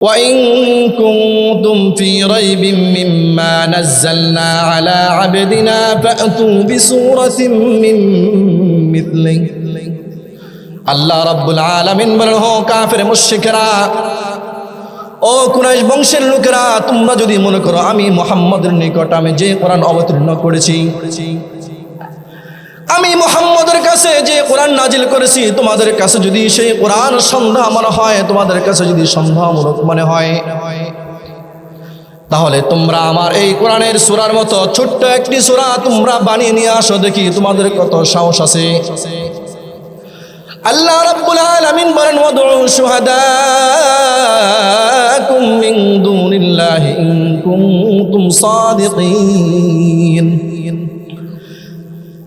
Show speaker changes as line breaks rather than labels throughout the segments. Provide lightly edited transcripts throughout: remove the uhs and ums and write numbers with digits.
وإن كنتم في ريب مما نزلنا على عبدنا فأتوا بسورة من مثله আল্লাহ রাব্বুল আলামিন বলেন, হো কাফের মুশরিকরা, ও কুরাইশ বংশের লোকেরা, তোমরা যদি মনে করো আমি মুহাম্মদের নিকট আমি যে কোরআন অবতীর্ণ করেছি, আমি মুহাম্মদের কাছে যে কোরআন নাজিল করেছি, তোমাদের কাছে যদি সেই কোরআন সন্দেহ মনে হয়, তোমাদের কাছে যদি সন্দেহমূলক মনে হয়, তাহলে তোমরা আমার এই কোরআনের সূরার মতো ছোট্ট একটি সূরা তোমরা বানিয়ে নিয়ে আসো, দেখি তোমাদের কত সাহস আছে। আল্লাহ রাব্বুল আলামিন বলেন, ওয়াদউ শুহাদাকুম মিন দুনিল্লাহি ইন কুনতুম সাদিকিন।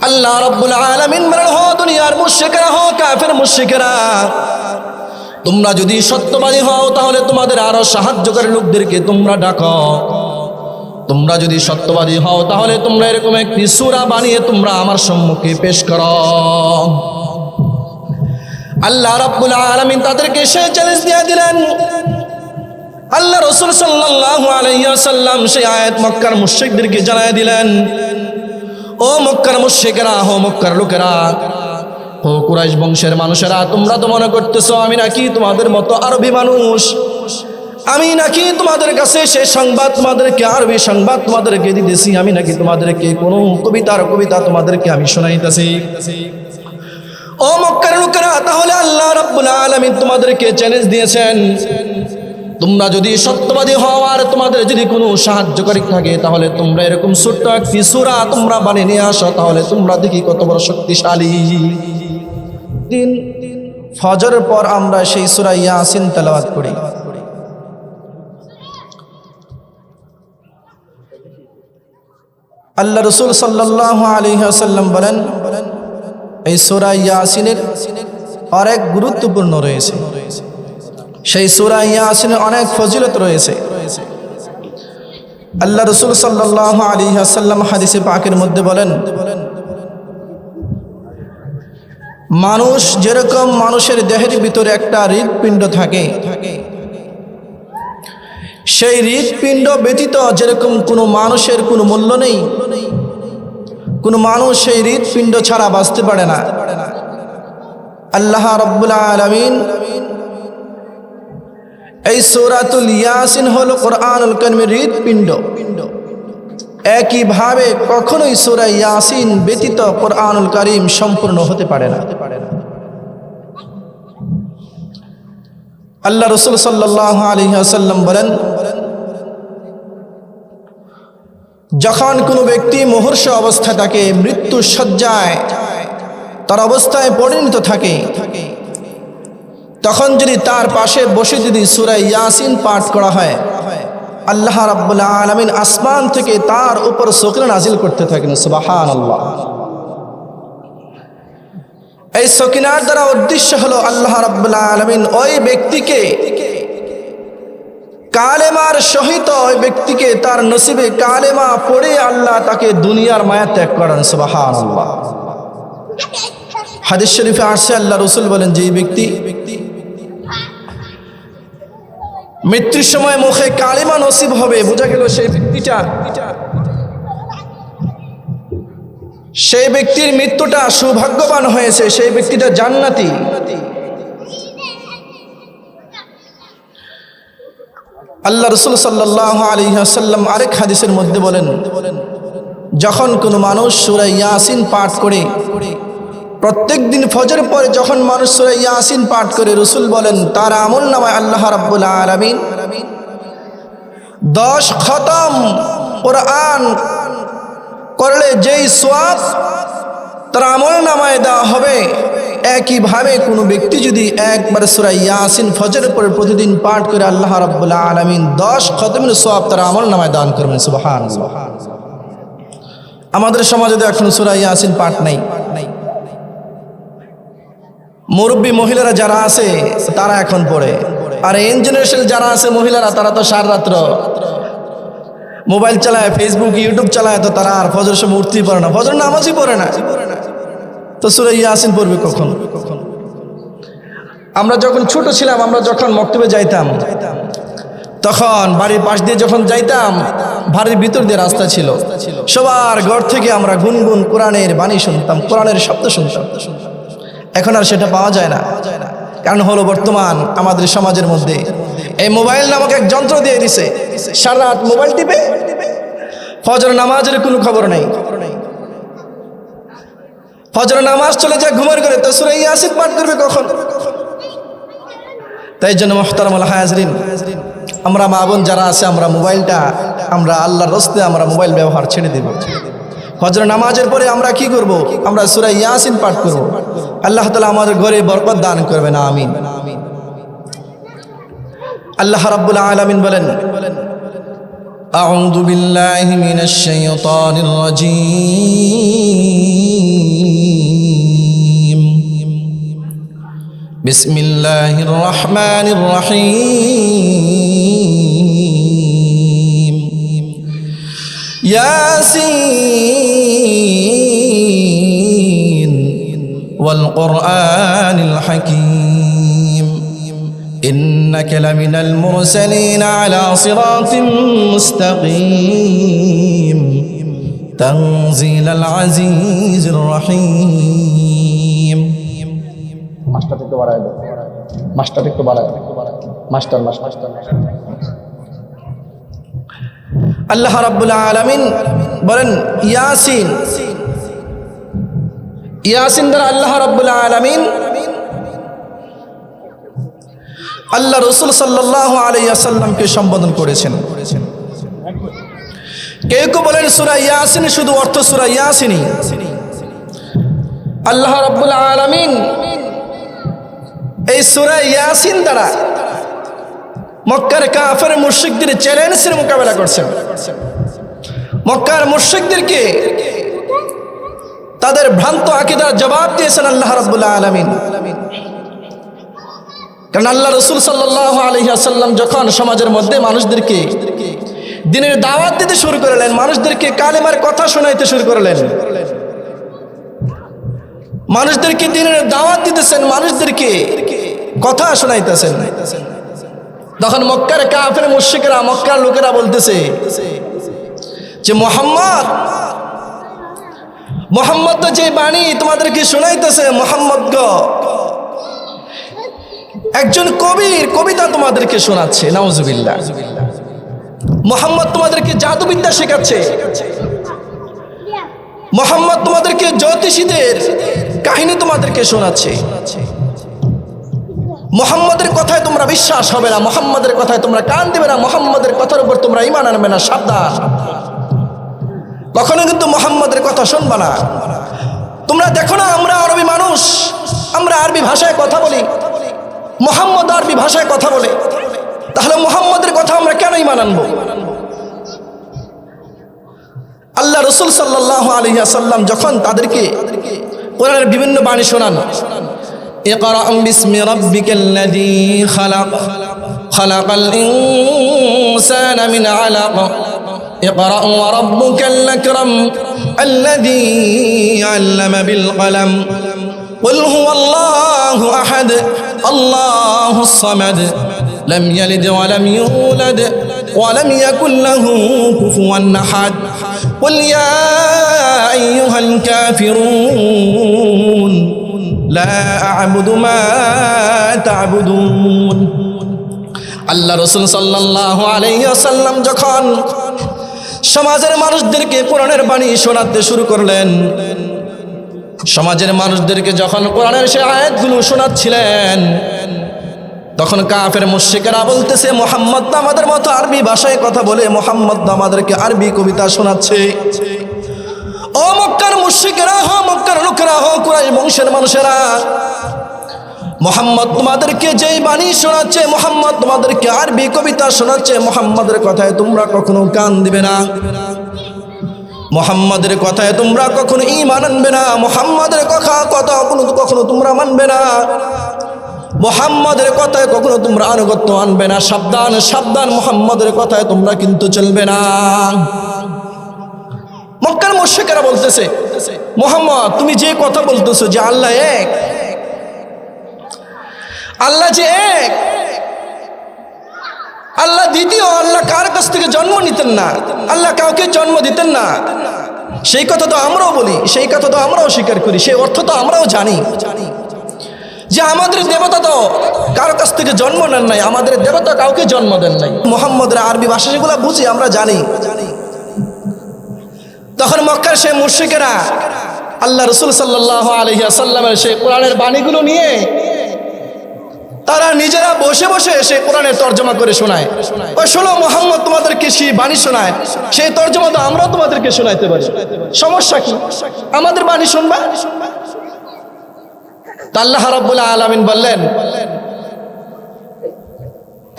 আল্লাহ রাব্বুল আলামিন বলেন, হো দুনিয়ার মুশরিকরা, হো কাফের মুশরিকরা, তোমরা যদি সত্যবাদী হও তাহলে তোমাদের আরো সাহায্যকারী লোকদেরকে তোমরা ডাকো। তোমরা যদি সত্যবাদী হও তাহলে তোমরা এরকম একটি সূরা বানিয়ে তোমরা আমার সম্মুখে পেশ করো। আল্লাহ রাব্বুল আলামিন তাদেরকে সেই চ্যালেঞ্জ দিয়ে দিলেন। আল্লাহ রাসূল সাল্লাল্লাহু আলাইহি ওয়াসাল্লাম সেই আয়াত মক্কার মুশরিকদেরকে জানায় দিলেন, ও মক্কার মুশরিকরা, ও মক্কার লোকেরা, ও কুরাইশ বংশের মানুষেরা, তোমরা তো মনে করতেছো আমি নাকি তোমাদের মতো আরবি মানুষ, আমি নাকি তোমাদের কাছে সেই সংবাদ তোমাদেরকে আরবি সংবাদ তোমাদেরকে দিতেছি, আমি নাকি তোমাদেরকে কোনো কবিতা তোমাদেরকে আমি শোনাইতেছি। ও মক্কার লোকেরা, তাহলে আল্লাহ রাব্বুল আলামিন তোমাদেরকে চ্যালেঞ্জ দিয়েছেন, তোমরা যদি সত্যবাদী হও আর তোমাদের যদি কোনো সাহায্যকারী থাকে তাহলে তোমরা এরকম ছোট্ট একটি সূরা তোমরা বানিয়ে নিয়ে আসো, তাহলে তোমরা দেখি কত বড় শক্তিশালী। দিন ফজরের পর আমরা সেই সূরা ইয়াসিন তেলাওয়াত করি। আল্লাহ রাসূল সাল্লাল্লাহু আলাইহি ওয়াসাল্লাম বলেন, এই সূরা ইয়াসিনের অনেক গুরুত্বপূর্ণ রয়েছে, সেই সূরা ইয়াসিনের অনেক ফজিলত রয়েছে। আল্লাহ রাসূল সাল্লাল্লাহু আলাইহি ওয়াসাল্লাম হাদিসে পাকের মধ্যে বলেন, মানুষ যেরকম মানুষের দেহের ভিতরে একটা হৃৎপিণ্ড থাকে, সেই হৃৎপিণ্ড ব্যতীত যেরকম কোনো মানুষের কোনো মূল্য নেই, কোনো মানুষ সেই হৃৎপিণ্ড ছাড়া বাঁচতে পারে না। আল্লাহ রাব্বুল আলামিন এই সূরাতুল ইয়াসিন হলো কোরআনুল কারীমের হৃৎপিণ্ড। একইভাবে কখনোই সূরা ইয়াসিন ব্যতীত কোরআনুল কারীম সম্পূর্ণ হতে পারে না। আল্লাহ রাসূল সাল্লাল্লাহু আলাইহি ওয়াসাল্লাম বলেন, যখন কোনো ব্যক্তি মুমূর্ষু অবস্থায় থাকে, মৃত্যু শয্যায় তার অবস্থায় পরিণত থাকে, তখন যদি তার পাশে বসে যদি সূরা ইয়াসিন পাঠ করা হয়, আল্লাহ রাব্বুল আলামিন আসমান থেকে তার উপর সকিনা নাজিল করতে থাকেন। সুবহানাল্লাহ। এই সকিনার দ্বারা উদ্দেশ্য হলো আল্লাহ রাব্বুল আলামিন ওই ব্যক্তিকে কালেমার সহিত, ওই ব্যক্তিকে তার নসিবে কালেমা পড়ে আল্লাহ তাকে দুনিয়ার মায়া ত্যাগ করেন। সুবহানাল্লাহ। হাদিস শরীফে আসছে, আল্লাহ রাসূল বলেন, যে ব্যক্তি মৃত্যুর সময় মুখে কালেমা নসিব হবে, বোঝা গেল সেই ব্যক্তির মৃত্যুটা সৌভাগ্যবান হয়েছে, সেই ব্যক্তিটা জান্নাতি। আল্লাহ রাসূল সাল্লাল্লাহু আলাইহি ওয়াসাল্লাম আরেক হাদিসের মধ্যে বলেন, যখন কোনো মানুষ সূরা ইয়াসিন পাঠ করে, প্রত্যেক দিন ফজর পরে যখন মানুষ সূরা ইয়াসিন পাঠ করে, রাসূল বলেন তার আমলনামায় আল্লাহ রাব্বুল আলামিন 10 খতম কোরআন করলে যেই সওয়াব তার আমলনামায় দেওয়া হবে, একইভাবে কোনো ব্যক্তি যদি একবার সূরা ইয়াসিন ফজর পরে প্রতিদিন পাঠ করে, আল্লাহ রাব্বুল আলামিন 10 খতমের সওয়াব তার আমলনামায় দান করবেন। সুবহানাল্লাহ। আমাদের সমাজে তো এখন সূরা ইয়াসিন পাঠ নাই। মুরব্বী মহিলারা যারা আছে তারা এখন পড়ে, আর এই জেনারেশন যারা আছে মহিলারা, তারা তো সারা রাত্র মোবাইল চালায়, ফেসবুক ইউটিউব চালায়, তো তারা আর ফজর সময় উঠতেই পারে না, ফজর নামাজই পড়ে না, তো সূরা ইয়াসিন পড়বে কখন? আমরা যখন ছোট ছিলাম, আমরা যখন মক্তবে যাইতাম, তখন বাড়ির পাশ দিয়ে যখন যাইতাম, বাড়ির ভিতর দিয়ে রাস্তা ছিল, সবার ঘর থেকে আমরা গুনগুন কোরআনের বাণী শুনতাম, কোরআনের শব্দ শুনতাম। এখন আর সেটা পাওয়া যায় না। কারণ হলো বর্তমান আমাদের সমাজের মধ্যে এই মোবাইল নামক এক যন্ত্র দিয়ে দিছে, সারা রাত মোবাইল টিপে ফজর নামাজের কোনো খবর নেই। ফজর নামাজ চলে যায় ঘুমের ঘরে, তো সূরা ইয়াসিন পাঠ করবে কখন? তাই জন্য মুহতারামুল হাজিরিন, আমরা মা বোন যারা আছে, আমরা মোবাইলটা আমরা আল্লাহর রাস্তায় আমরা মোবাইল ব্যবহার ছেড়ে দেব। ফজর নামাজের পরে আমরা কি করব? আমরা সূরা ইয়াসিন পাঠ করব। আল্লাহ তাআলা আমাদের ঘরে বরকত দান করবেন, আমিন। আল্লাহ রাব্বুল আলামিন বলেন, আউযু বিল্লাহি মিনাশ শাইতানির রাজীম, বিসমিল্লাহির রহমানির রহিম, ইয়াসিন ওয়াল কুরআনিল হাকীম, ইন্নাকা লামিনাল মুরসালিন আলা সিরাতিম মুস্তাকিম, তানজিলাল আজিজির রহিম। মাস্টার একটু বাড়ায় দাও, মাস্টার একটু বাড়ায়, মাস্টার মাস্টার। আল্লাহ রাব্বুল আলামিন বলেন ইয়াসিন, ইয়াসিন দ্বারা আল্লাহ রাব্বুল আলামিন আল্লাহ রাসূল সাল্লাল্লাহু আলাইহি ওয়াসাল্লামকে সম্বোধন করেছেন। কেউ কেউ বলেন সূরা ইয়াসিন শুধু অর্থ সূরা ইয়াসিনই। আল্লাহ রাব্বুল আলামিন এই সূরা ইয়াসিন দ্বারা মক্কার কাফের মুশরিকদের চ্যালেঞ্জের মোকাবেলা করছেন। মক্কার মুশরিকদেরকে তাদের ভ্রান্ত আকীদার জবাব দিয়েছেন আল্লাহ রাব্বুল আলামিন। কারণ আল্লাহ রাসূল সাল্লাল্লাহু আলাইহি ওয়াসাল্লাম যখন সমাজের মধ্যে মানুষদেরকে দ্বীনের দাওয়াত দিতে শুরু করলেন, মানুষদেরকে কালেমার কথা শোনাইতে শুরু করলেন, মানুষদেরকে দ্বীনের দাওয়াত দিতেছেন, মানুষদেরকে কথা শোনাইতেছেন, তখন মক্কার কাফের মুশরিকরা, মক্কার লোকেরা বলতেছে যে মোহাম্মদ তো যে বাণী তোমাদেরকে শোনাইতেছে, মোহাম্মদ গো একজন কবির কবিতা তোমাদেরকে শোনাচ্ছে, নাউজুবিল্লাহ। মোহাম্মদ তোমাদেরকে জাদুবিদ্যা শেখাচ্ছে, মোহাম্মদ তোমাদেরকে জ্যোতিষীদের কাহিনী তোমাদেরকে শোনাচ্ছে। মোহাম্মদের কথায় তোমরা বিশ্বাস হবে না, মোহাম্মদের কথায় তোমরা কান দিবে না, মোহাম্মদের কথার উপর তোমরা ঈমান আনবে না, সাবধান। কখনো কিন্তু মোহাম্মদের কথা শুনবা না। তোমরা দেখো না, আমরা আরবি মানুষ, আমরা আরবি ভাষায় কথা বলি, মোহাম্মদ আরবি ভাষায় কথা বলে, তাহলে মোহাম্মদের কথা আমরা কেন ঈমান আনবো? আল্লাহ রাসূল সাল্লাল্লাহু আলাইহি ওয়াসাল্লাম যখন তাদেরকে কোরআনের বিভিন্ন বাণী শোনান, ইকরা বিসমি রাব্বিকাল্লাযী খালাক, খালাকাল ইনসানা মিন আলাক, ইকরা ওয়া রাব্বুকাল আকরাম আল্লাযী আল্লামা বিল কলম, কুল হুয়াল্লাহু আহাদ আল্লাহুস সামাদ, লাম ইয়ালিদ ওয়া লাম ইউলাদ ওয়া লাম ইয়াকুল লাহু কুফুয়ান আহাদ, কুল ইয়া আইয়ুহাল কাফিরুন লা আ'বুদু মা তা'বুদুন। আল্লাহ রাসূল সাল্লাল্লাহু আলাইহি ওয়াসাল্লাম যখন সমাজের মানুষদেরকে কোরআনের বাণী শোনাতে শুরু করলেন, সমাজের মানুষদেরকে যখন কোরআনের সেই আয়াতগুলো শোনাচ্ছিলেন, তখন কাফের মুশরিকরা বলতেছে মুহাম্মদ তো আমাদের মতো আরবি ভাষায় কথা বলে, মুহাম্মদ তো আমাদেরকে আরবি কবিতা শোনাচ্ছে। ও মক্কার মুশরিকেরা, হো মক্কার লোকেরা, হো কুরাইশ বংশের মানুষেরা, মুহাম্মদ তোমাদেরকে যেই বাণী শোনাচ্ছে, মুহাম্মদ তোমাদেরকে আরবি কবিতা শোনাচ্ছে, মুহাম্মাদের কথায় তোমরা কখনো কান দিবে না, মুহাম্মাদের কথায় তোমরা কখনো ঈমান আনবে না, মুহাম্মাদের কথা কখনো তোমরা মানবে না, মুহাম্মাদের কথায় কখনো তোমরা আনুগত্য আনবে না। সাবধান সাবধান, মুহাম্মাদের কথায় তোমরা কিন্তু চলবে না। মক্কার মুশরিকরা বলতেছে মুহাম্মদ তুমি যে কথা বলতেছো যে আল্লাহ এক, আল্লাহ যে এক, আল্লাহ দ্বিতীয়, আল্লাহ কার কাছ থেকে জন্ম নিতেন না, আল্লাহ কাউকে জন্ম দিতেন না। সেই কথা তো আমরাও বলি, সেই কথা তো আমরাও স্বীকার করি, সেই অর্থ তো আমরাও জানি যে আমাদের দেবতা তো কারো কাছ থেকে জন্ম নেন নাই, আমাদের দেবতা কাউকে জন্ম দেন নাই। মুহাম্মদের আরবি ভাষা যেগুলো বুঝি আমরা জানি। তখন মক্কার সেই মুশরিকেরা আল্লাহ রাসূল সাল্লাল্লাহু আলাইহি ওয়াসাল্লামের সেই কোরআনের বাণীগুলো নিয়ে তারা নিজেরা বসে বসে সেই কোরআনের তর্জমা করে শোনায়। ওই শোনো, মুহাম্মদ তোমাদেরকে সেই বাণী শোনায়, সেই তর্জমা তো আমরাও তোমাদেরকে শোনাইতে পারি, সমস্যা কি? আমাদের বাণী শুনবা। আল্লাহ রাব্বুল আলামিন বললেন,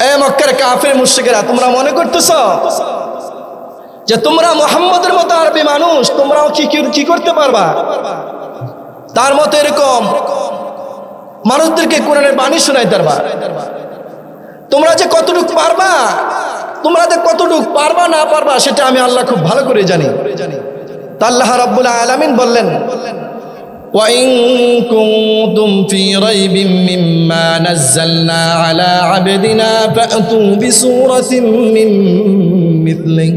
এ মক্কার কাফির মুশরিকেরা, তোমরা মনে করতেছো যে তোমরা মুহাম্মদের মতো আরবি মানুষ, তোমরাও কি করতে পারবা? তার মতো এরকম মানুষদেরকে কোরআনের বাণী শোনাইতে পারবা? তোমরা যে কতটুকু পারবা, তোমরা যে কতটুকু পারবা না পারবা সেটা আমি আল্লাহ খুব ভালো করে জানি। তা আল্লাহ রাব্বুল আলামিন বললেন, وَإِن كُنتُمْ فِي رَيْبٍ مِّمَّا نَزَّلْنَا عَلَى عَبْدِنَا فَأْتُوا بِسُورَةٍ مِّن مِّثْلِهِ।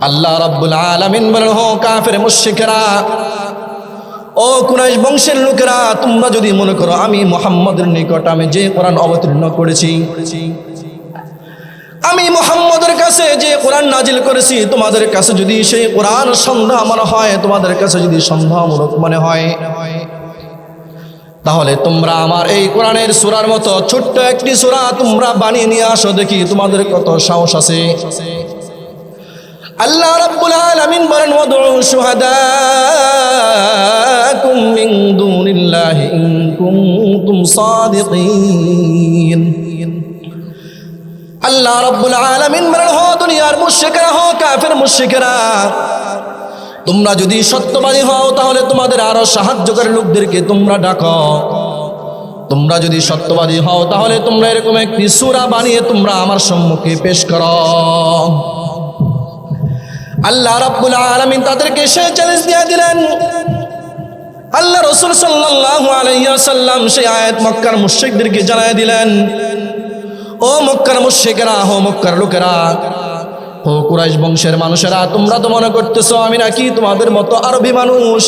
আল্লাহ রাব্বুল আলামিন বলেন, হো কাফের মুশরিকেরা, ও কুরাইশ বংশের লোকেরা, তোমরা যদি মনে করো আমি মুহাম্মদের নিকট আমি যে কোরআন অবতীর্ণ করেছি, আমি মুহাম্মদের কাছে যে কোরআন নাজিল করেছি, তোমাদের কাছে যদি সেই কোরআন সন্দেহ মনে হয়, তোমাদের কাছে যদি সন্দেহমূলক মনে হয়, তাহলে তোমরা আমার এই কোরআনের সূরার মতো ছোট্ট একটি সূরা তোমরা বানিয়ে নিয়ে আসো, দেখি তোমাদের কত সাহস আছে। আল্লাহ রাব্বুল আলামিন বলেন, ওয়াদউ শুহাদাকুম মিন দুনিল্লাহি ইন কুনতুম সাদিকিন। আল্লাহ রাব্বুল আলামিন বলেন, হো দুনিয়ার মুশরিকরা, হো কাফের মুশরিকরা, তোমরা যদি সত্যবাদী হও তাহলে তোমাদের আরো সাহায্যকারী লোকদেরকে তোমরা ডাকো। তোমরা যদি সত্যবাদী হও তাহলে তোমরা এরকম একটি সূরা বানিয়ে তোমরা আমার সম্মুখে পেশ করো। আল্লাহ রাব্বুল আলামিন তাদেরকে সে চ্যালেঞ্জ দিয়ে দিলেন। আল্লাহ রাসূল সাল্লাল্লাহু আলাইহি ওয়াসাল্লাম সেই আয়াত মক্কার মুশরিকদেরকে জানায় দিলেন, ও মক্কার মুশরিকেরা, হো মক্কার লোকেরা, ও কুরাইশ বংশের মানুষেরা, তোমরা তো মনে করতেছো আমি নাকি তোমাদের মতো আরবি মানুষ,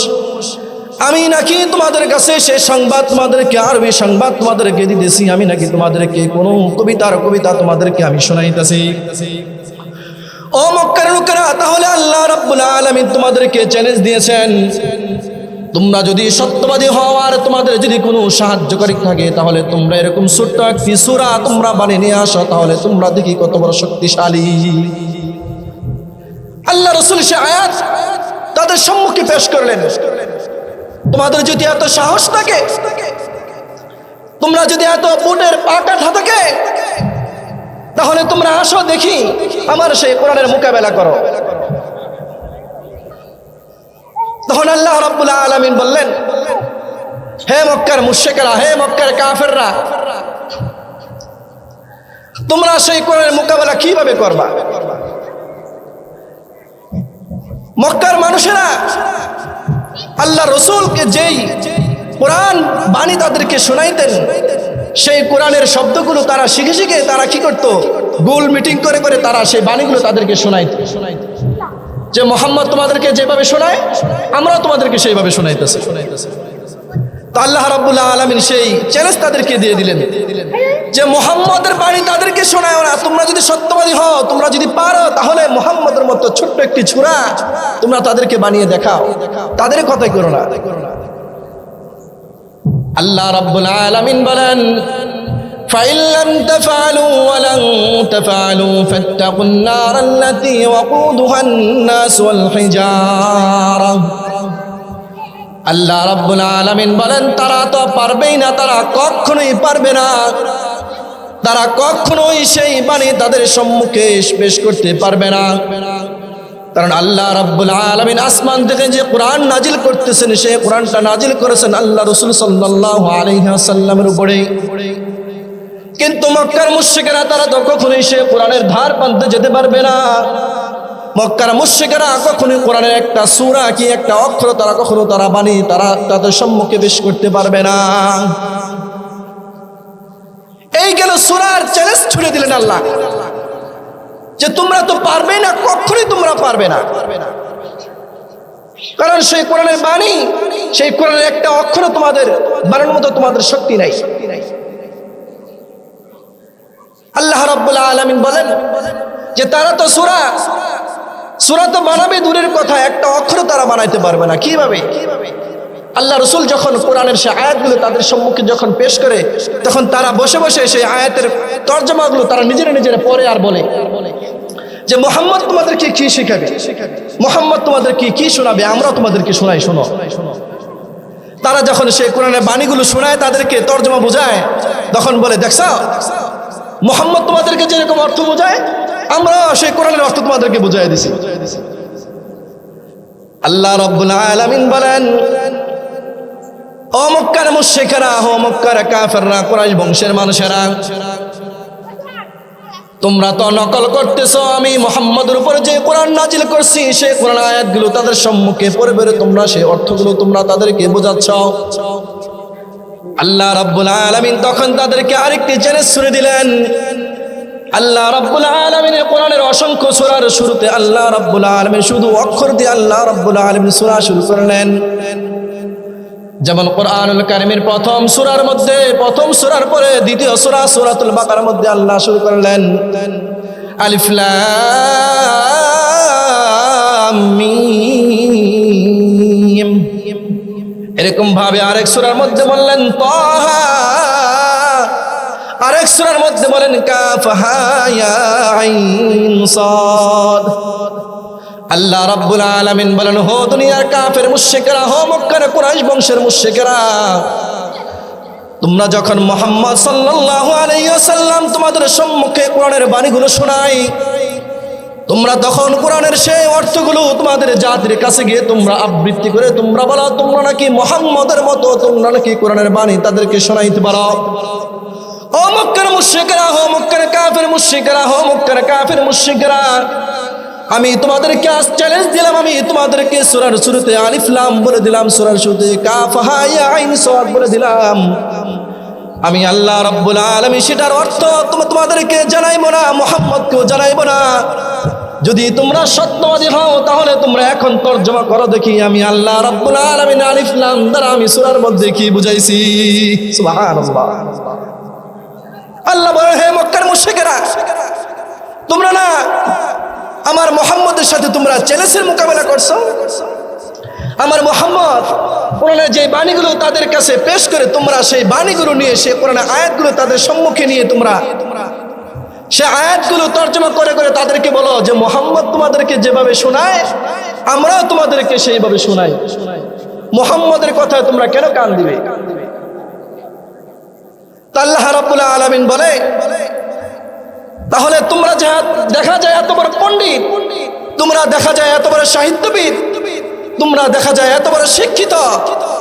আমি নাকি তোমাদের কাছে সে সংবাদ তোমাদেরকে আরবি সংবাদ তোমাদেরকে দিতেছি, আমি নাকি তোমাদেরকে কোনো কবিতা তোমাদেরকে আমি শোনাইতেছি। ও মক্কার লোকেরা, তাহলে আল্লাহ রাব্বুল আলামিন তোমাদেরকে চ্যালেঞ্জ দিয়েছেন, তোমরা যদি সত্যবাদী হও আর তোমাদের যদি কোনো সাহায্যকারী থাকে তাহলে তোমরা এরকম ছোট্ট একটি সূরা তোমরা বানিয়ে নিয়ে আসো, তাহলে তোমরা দেখি কত বড় শক্তিশালী। আল্লাহ রাসূল সে আয়াত তাদের সম্মুখে পেশ করলেন, তোমাদের যদি এত সাহস থাকে, তোমরা যদি এত বুটের পাকাঠা থাকে, তাহলে তোমরা আসো, দেখি আমার সেই কোরআনের মোকাবেলা করো। তখন আল্লাহ রাব্বুল আলামিন বললেন, হে মক্কার মুশরিকরা, হে মক্কার কাফেররা, তোমরা সেই কোরআনের মোকাবেলা কিভাবে করবা? মক্কার মানুষেরা আল্লাহ রাসূলকে যেই কোরআন বাণী তাদেরকে শোনাইতেন, সেই কোরআনের শব্দগুলো তারা শিখে শিখে তারা কি করত, গোল মিটিং করে করে তারা সেই বাণীগুলো তাদেরকে শোনাইত, যে মুহাম্মদ তোমাদেরকে যেভাবে শোনায় আমরাও তোমাদেরকে সেইভাবে শোনাইতেছি। তো আল্লাহ রাব্বুল আলামিন সেই চ্যালেঞ্জ তাদেরকে দিয়ে দিলেন যে মুহাম্মদের বাণী তাদেরকে শোনায় না, তোমরা যদি সত্যবাদী হও, তোমরা যদি পারো, তাহলে মুহাম্মদের মতো ছোট্ট একটি সূরা তোমরা তাদেরকে বানিয়ে দেখাও, তাদের কথাই করো না। আল্লাহ রাব্বুল আলামিন বলেন, فَإِن لَّمْ تَفْعَلُوا وَلَن تَفْعَلُوا فَاتَّقُوا النَّارَ الَّتِي وَقُودُهَا النَّاسُ وَالْحِجَارَةُ। আল্লাহ রাব্বুল আলামিন বলেন, তারা তো পারবেই না, তারা কখনোই পারবে না, তারা কখনোই সেই বাণী তাদের সম্মুখে পেশ করতে পারবে না। কারণ আল্লাহ রাব্বুল আলামিন আসমান থেকে যে কোরআন নাজিল করতেছেন, সেই কোরআনটা নাজিল করেছেন আল্লাহ রাসূল সাল্লাল্লাহু আলাইহি ওয়াসাল্লামের উপরে। কিন্তু মক্কার মুশরিকেরা তারা তো কখনোই সে কোরআনের ধার প্রান্তে যেতে পারবে না। মক্কার মুশরিকেরা কখনোই কোরআনের একটা সূরা কি একটা অক্ষর তারা কখনো তারা বাণী তারা তাদের সম্মুখে পেশ করতে পারবে না। এই গেল সূরার চ্যালেঞ্জ ছুড়ে দিলেন আল্লাহ যে তোমরা তো পারবে না, কখনোই তোমরা পারবে না। কারণ সেই কোরআনের বাণী, সেই কোরআনের একটা অক্ষরও তোমাদের বানানোর মতো তোমাদের শক্তি নাই। আল্লাহ রাব্বুল আলামিন বলেন যে তারা তো সূরা তো বানাবে দূরের কথা, একটা অক্ষর তারা বানাইতে পারবে না। কিভাবে? আল্লাহ রাসূল যখন কোরআনের সেই আয়াতগুলো তাদের সম্মুখে যখন পেশ করে, তখন তারা বসে বসে সেই আয়াতের তরজমাগুলো তারা নিজেরা পড়ে আর বলে যে মুহাম্মদ তোমাদেরকে কি শেখাবে, মুহাম্মদ তোমাদেরকে কি শোনাবে, আমরা তোমাদেরকে শোনাই, শোনো। তারা যখন সেই কোরআনের বাণীগুলো শোনায়, তাদেরকে তরজমা বোঝায়, তখন বলে দেখছো মুহাম্মদ তোমাদেরকে যেরকম অর্থ বোঝায়, আমরা সেই কোরআনের অর্থ তোমাদেরকে বুঝাই দিছি। আল্লাহ রাব্বুল আলামিন বলেন, ও মক্কার মুশরিকরা, ও মক্কার কাফেররা, কুরাইশ বংশের মানুষেরা, তোমরা তো নকল করতেছো আমি মুহাম্মদের উপর যে কোরআন নাজিল করছি, সেই কোরআন আয়াতগুলো তাদের সম্মুখে পড়ে পড়ে তোমরা সেই অর্থগুলো তোমরা তাদেরকে বোঝাচ্ছ। আল্লাহ রাব্বুল আলামিন তখন তাদেরকে আরেকটি চ্যালেঞ্জ ছুড়ে দিলেন। আল্লাহ রাব্বুল আলামিনের কোরআনের অসংখ্য সূরার শুরুতে আল্লাহ রাব্বুল আলামিন শুধু অক্ষর দিয়ে আল্লাহ রাব্বুল আলামিন সূরা শুরু করলেন। যেমন কোরআনুল কারীমের প্রথম সূরার মধ্যে, প্রথম সূরার পরে দ্বিতীয় সূরা সূরাতুল বাকারার মধ্যে আল্লাহ শুরু করলেন আলিফ লাম মিম। এরকম ভাবে আরেক সূরার মধ্যে বললেন তাহা, আরেক সূরার মধ্যে বলেন কাফ হা ইয়া আইন সাদ। আল্লাহ রাব্বুল আলামিন বলেন, হো দুনিয়ার কাফের মুশরিকরা, হো মক্কার কুরাইশ বংশের মুশরিকরা, তোমরা যখন মুহাম্মদ সাল্লাল্লাহু আলাইহি ওয়াসাল্লাম তোমাদের সম্মুখে কোরআনের বাণীগুলো শোনায়, তোমরা তখন কোরআনের সেই অর্থগুলো তোমাদের জাতির কাছে গিয়ে তোমরা আবৃত্তি করে তোমরা বলো তোমরা নাকি মুহাম্মদের মতো, তোমরা নাকি কোরআনের বাণী তাদেরকে শোনাইতে পারো। ও মক্কার মুশরিকরা, হো মক্কার কাফের মুশরিকরা, হো মক্কার কাফের মুশরিকরা, আমি তোমাদেরকে আজ চ্যালেঞ্জ দিলাম, আমি তোমাদেরকে সূরার শুরুতে আলিফ লাম বলে দিলাম, সূরার শুরুতে কাফ হা ইয়া আইন সাদ বলে দিলাম। আমি আল্লাহ রাব্বুল আলামিন সেটার অর্থ তোমাদেরকে জানাইবো না, মুহাম্মদকেও জানাইবো না। যদি তোমরা সত্যবাদী হও তাহলে তোমরা এখন তরজমা করো দেখি আমি আল্লাহ রাব্বুল আলামিন আলিফ লাম দ্বারা আমি সূরার মধ্যে কি বুঝাইছি। সুবহানাল্লাহ। আল্লাহ বলে, হে মক্কার মুশরিকরা, তোমরা না আমার মুহাম্মদের সাথে তোমরা চ্যালেঞ্জের মোকাবেলা করছো। আমার মুহাম্মদ কোরআনের যে বাণীগুলো তাদের কাছে পেশ করে তোমরা সেই বাণীগুলো নিয়ে, সেই কোরআনের আয়াতগুলো তাদের সম্মুখে নিয়ে তোমরা সে আয়াতগুলো তর্জমা করে করে তাদেরকে বলো যে মুহাম্মদ তোমাদেরকে যেভাবে শোনায় আমরাও তোমাদেরকে সেইভাবে শোনাই। মুহাম্মদের কথায় তোমরা কেন কান দিবে? আল্লাহ রাব্বুল আলামিন বলে, তাহলে তোমরা যা দেখা যায় এত বড় পণ্ডিত, তোমরা দেখা যায় এত বড় সাহিত্যবিদ, তোমরা দেখা যায় এত বড় শিক্ষিত,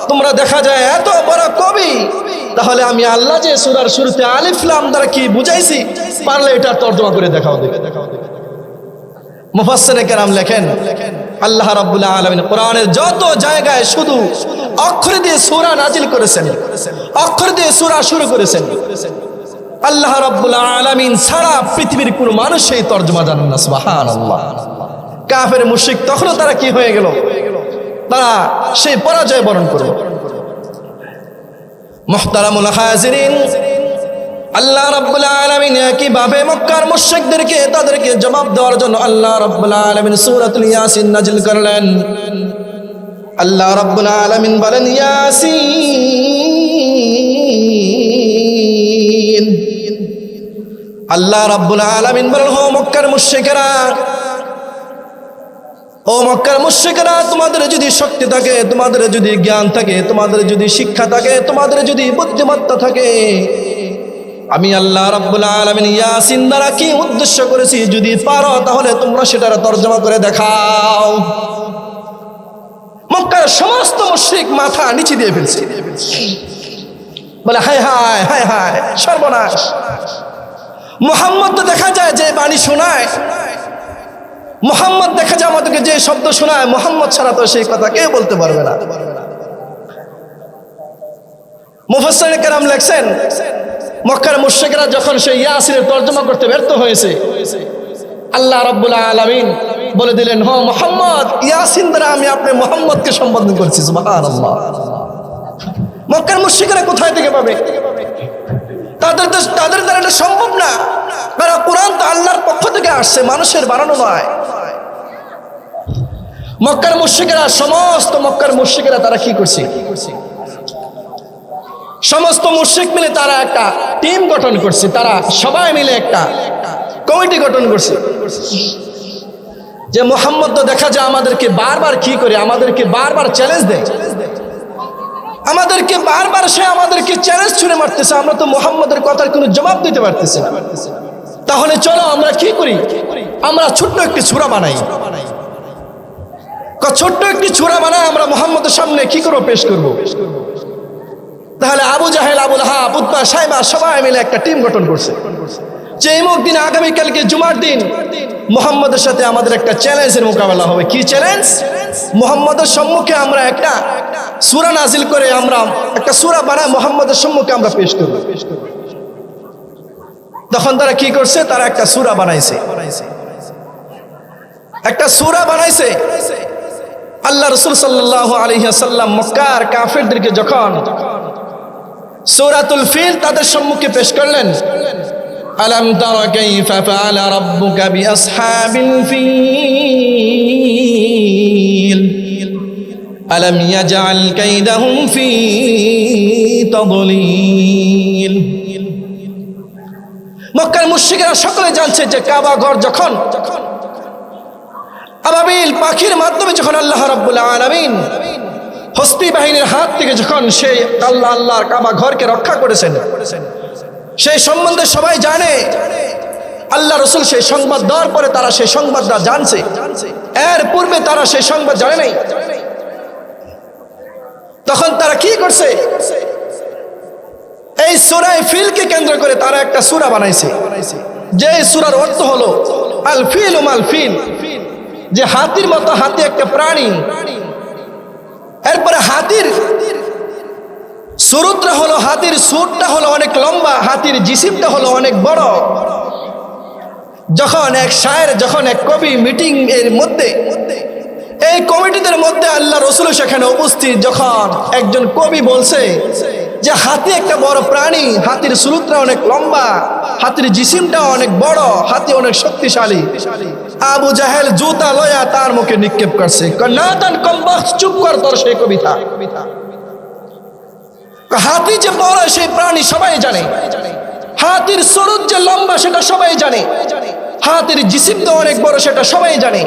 তোমরা দেখা যায় এত বড় কবি, তাহলে আমি আল্লাহ যে সূরার শুরুতে আলিফ লাম দ্বারা কি বুঝাইছি পারলে এটা তর্জমা করে দেখাও। মুফাসসিরে কেরাম লেখেন, আল্লাহ রাব্বুল আলামিন কোরআনের যত জায়গায় শুধু অক্ষর দিয়ে সূরা নাজিল করেছেন, অক্ষর দিয়ে সূরা শুরু করেছেন, আল্লাহ রাব্বুল আলামিন সারা পৃথিবীর কোনো মানুষ সেই তর্জমা জানেন না। সুবহানাল্লাহ। কাফের মুশরিক তখনও তারা কি হয়ে গেল? তারা সেই পরাজয় বরণ করল। মুহতারামুল হাজিরিন, আল্লাহ রাব্বুল আলামিন কিভাবে মক্কার মুশরিকদেরকে তাদেরকে জবাব দেওয়ার জন্য আল্লাহ রাব্বুল আলামিন সূরাতুল ইয়াসিন নাজিল করলেন। আল্লাহ রাব্বুল আলামিন বলেন, ইয়াসিন। আল্লাহ রাব্বুল আলামিন বলেন, ও মক্কার মুশরিকরা, ও মক্কার মুশরিকরা, তোমাদের যদি শক্তি থাকে, তোমাদের যদি জ্ঞান থাকে, তোমাদের যদি শিক্ষা থাকে, তোমাদের যদি বুদ্ধিমত্তা থাকে, আমি আল্লাহ রাব্বুল আলামিন ইয়াসিন দ্বারা কি উদ্দেশ্য করেছি যদি পারো তাহলে তোমরা সেটার তর্জমা করে দেখাও। মক্কার সমস্ত মুশরিক মাথা নিচে দিয়ে ফেলছে, বলে হায় হায় হায় হায় সর্বনাশ। মুহাম্মদ তো দেখা যায় যে বাণী শোনায়, মুহাম্মদ দেখা যায় আমাদেরকে যে শব্দ শোনায়, মুহাম্মদ ছাড়া তো সেই কথা কেউ বলতে পারবে না। মুফাসসিরে কেরাম লেখছেন, মক্কার মুশরিকরা যখন সেই ইয়াসিনের তর্জমা করতে ব্যর্থ হয়েছে, আল্লাহ রাব্বুল আলামিন বলে দিলেন, হ মুহাম্মদ, ইয়াসিন দ্বারা আমি আপনি মুহাম্মদকে সম্বোধন করছি। সুবহানাল্লাহ। মক্কার মুশরিকরা কোথায় থেকে পাবে? তাদের দ্বারা এটা সম্ভব না। কারণ কোরআন তো আল্লাহর পক্ষ থেকে আসছে, মানুষের বানানো নয়। মক্কার মুশরিকরা, সমস্ত মক্কার মুশরিকরা তারা কি করছে? সমস্ত মুশরিক মিলে তারা একটা টিম গঠন করছে, তারা সবাই মিলে একটা কমিটি গঠন করছে যে মুহাম্মদ তো দেখা যায় আমাদেরকে বারবার কি করে, আমাদেরকে বারবার চ্যালেঞ্জ দেয়, আমাদেরকে বারবার সে আমাদেরকে চ্যালেঞ্জ ছুড়ে মারতেছে, আমরা তো মুহাম্মদের কথার কোনো জবাব দিতে পারতেছি না। তাহলে চলো আমরা কি করি, আমরা ছোট্ট একটি সূরা বানাই। ছোট্ট একটি সূরা বানাই আমরা মুহাম্মদের সামনে কি করে পেশ করব। তাহলে আবু জাহেল, আবু লাহাব, উতবা, সাইবা সবাই মিলে একটা টিম গঠন করছে যে অমুক দিন, আগামীকালকে জুমার দিন মুহাম্মদের সাথে আমাদের একটা চ্যালেঞ্জের মোকাবেলা হবে। কি চ্যালেঞ্জ? মুহাম্মদের সম্মুখে আমরা একটা সূরা নাজিল করে, আমরা একটা সূরা বানায় মুহাম্মদের সম্মুখে আমরা পেশ করব। তখন তারা কি করছে? তারা একটা সূরা বানাইছে, একটা সূরা বানাইছে। আল্লাহ রাসূল সাল্লাল্লাহু আলাইহি ওয়াসাল্লাম মক্কার কাফেরদেরকে যখন সূরাতুল ফিল তাদের সম্মুখে পেশ করলেন, আলাম তারা কাইফা ফাআলা রাব্বুকা বিআসহাবিল ফিল আলাম ইয়াজআল কাইদাহুম ফি তাদলিল। মক্কার মুশরিকরা সকলে জানছে যে কাবা ঘর যখন আবাবিল পাখির মাধ্যমে যখন আল্লাহ রাব্বুল আলামিন হস্তি বাহিনীর হাত থেকে যখন সেই আল্লাহর কাবা ঘরকে রক্ষা করেছেন, সেই সম্বন্ধে সবাই জানে। আল্লাহ রাসূল সেই সংবাদ দেওয়ার পরে তারা সেই সংবাদটা জানছে, এর পূর্বে তারা সেই সংবাদ জানে নাই। তখন তারা কি করছে? এই সূরা ফিলকে কেন্দ্র করে তারা একটা সূরা বানাইছে, যে সূরার অর্থ হলো আল ফিল মাল ফিল, যে হাতির মতো, হাতি একটা প্রাণী। এরপরে হাতির সুরতটা হলো, হাতির সুরটা হলো অনেক লম্বা, হাতির জিসিমটা হলো অনেক বড়। যখন এক শায়ের, যখন এক কবি মিটিং এর মধ্যে, এই কমিটিদের মধ্যে আল্লাহ রাসূল সেখানে উপস্থিত, যখন একজন কবি বলছে যে হাতি একটা বড় প্রাণী, হাতির সুরতটা অনেক লম্বা, হাতির জিসিমটা অনেক বড়, হাতি অনেক শক্তিশালী, আবু জাহেল জুতা লয়া তার মুখে নিক্ষেপ করছে। নাতান কমবক্ত, চুপ কর তোর সেই কবিতা। হাতি যে বড় সেই প্রাণী সবাই জানে, হাতির সুরত যে লম্বা সেটা সবাই জানে, হাতির জিসিম তো অনেক বড় সেটা সবাই জানে,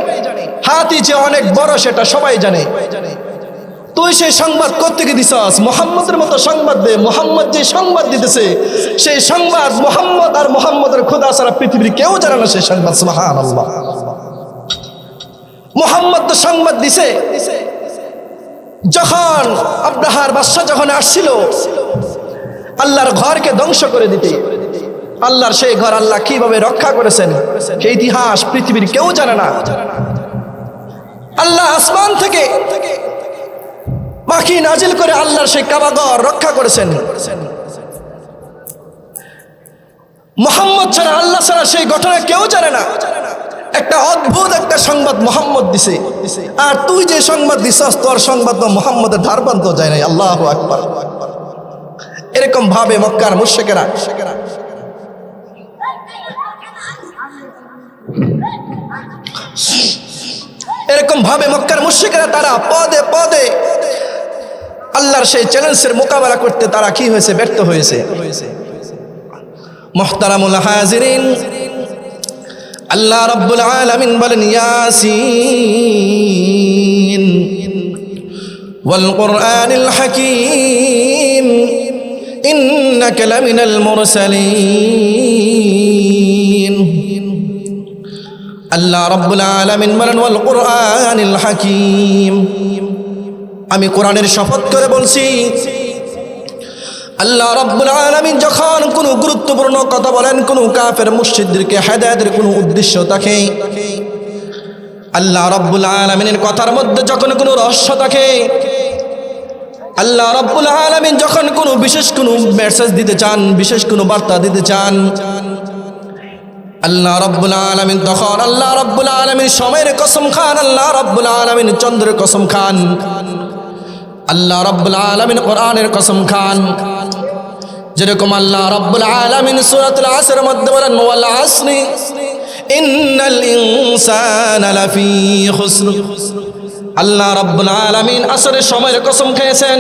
হাতি যে অনেক বড় সেটা সবাই জানে। তুই সেই সংবাদ কোত্থেকে দিছস? মুহাম্মদের মতো সংবাদ দে। মুহাম্মদ যে সংবাদ দিতেছে সেই সংবাদ মুহাম্মদ আর মুহাম্মদের খোদা ছাড়া পৃথিবীর কেউ জানে না সেই সংবাদ। সুবহানাল্লাহ। মুহাম্মদ তো সংবাদ দিছে যখন আব্রাহার বাদশা যখন আসছিল আল্লাহর ঘরকে ধ্বংস করে দিতে, আল্লাহর সেই ঘর আল্লাহ কিভাবে রক্ষা করেছেন সেই ইতিহাস পৃথিবীর কেউ জানে না। আল্লাহ আসমান থেকে পাখি নাজিল করে আল্লাহর সেই কাবা ঘর রক্ষা করেছেন। মুহাম্মদ ছাড়া, আল্লাহ ছাড়া সেই ঘটনা কেউ জানে না। একটা অদ্ভুত একটা সংবাদ মুহাম্মদ দিছে, আর তুই যে সংবাদ দিছস তোর সংবাদ মুহাম্মদের ধার পর্যন্ত যায় নাই। আল্লাহু আকবার। এরকম ভাবে মক্কার মুশরিকেরা তারা পদে পদে আল্লাহর সেই চ্যালেঞ্জের মোকাবেলা করতে তারা কি হয়েছে? ব্যর্থ হয়েছে। মুহতারামুল হাজিরিন, আল্লাহ রাব্বুল আলামিন বলেন, ইয়াসিন ওয়াল কুরআনিল হাকীম ইন্নাকা লামিনাল মুরসালিন। আল্লাহ রাব্বুল আলামিন বলেন, ওয়াল কুরআনিল হাকীম, আমি কোরআনের শপথ করে বলছি। আল্লাহ রাব্বুল আলামিন যখন কোনো গুরুত্বপূর্ণ কথা বলেন, কোনো কাফের মুশরিকদেরকে হেদায়েতের কোনো উদ্দেশ্য থাকে, আল্লাহ রাব্বুল আলামিনের কথার মধ্যে যখন কোনো রহস্য থাকে, আল্লাহ রাব্বুল আলামিন যখন কোনো বিশেষ কোনো মেসেজ দিতে চান, বিশেষ কোনো বার্তা দিতে চান, আল্লাহ রাব্বুল আলামিন তখন আল্লাহ রাব্বুল আলামিন সময়ের কসম খান, আল্লাহ রাব্বুল আলামিন চন্দ্রের কসম খান, আল্লাহ রাব্বুল আলামিন কোরআনের কসম খান। যেরকম আল্লাহ রাব্বুল আলামিন সূরাতুল আসরের মধ্যে বলেন, ওয়াল আসরি ইন্নাল ইনসানা লাফি খুসর। আল্লাহ রাব্বুল আলামিন আসরের সময়ের কসম খেয়েছেন।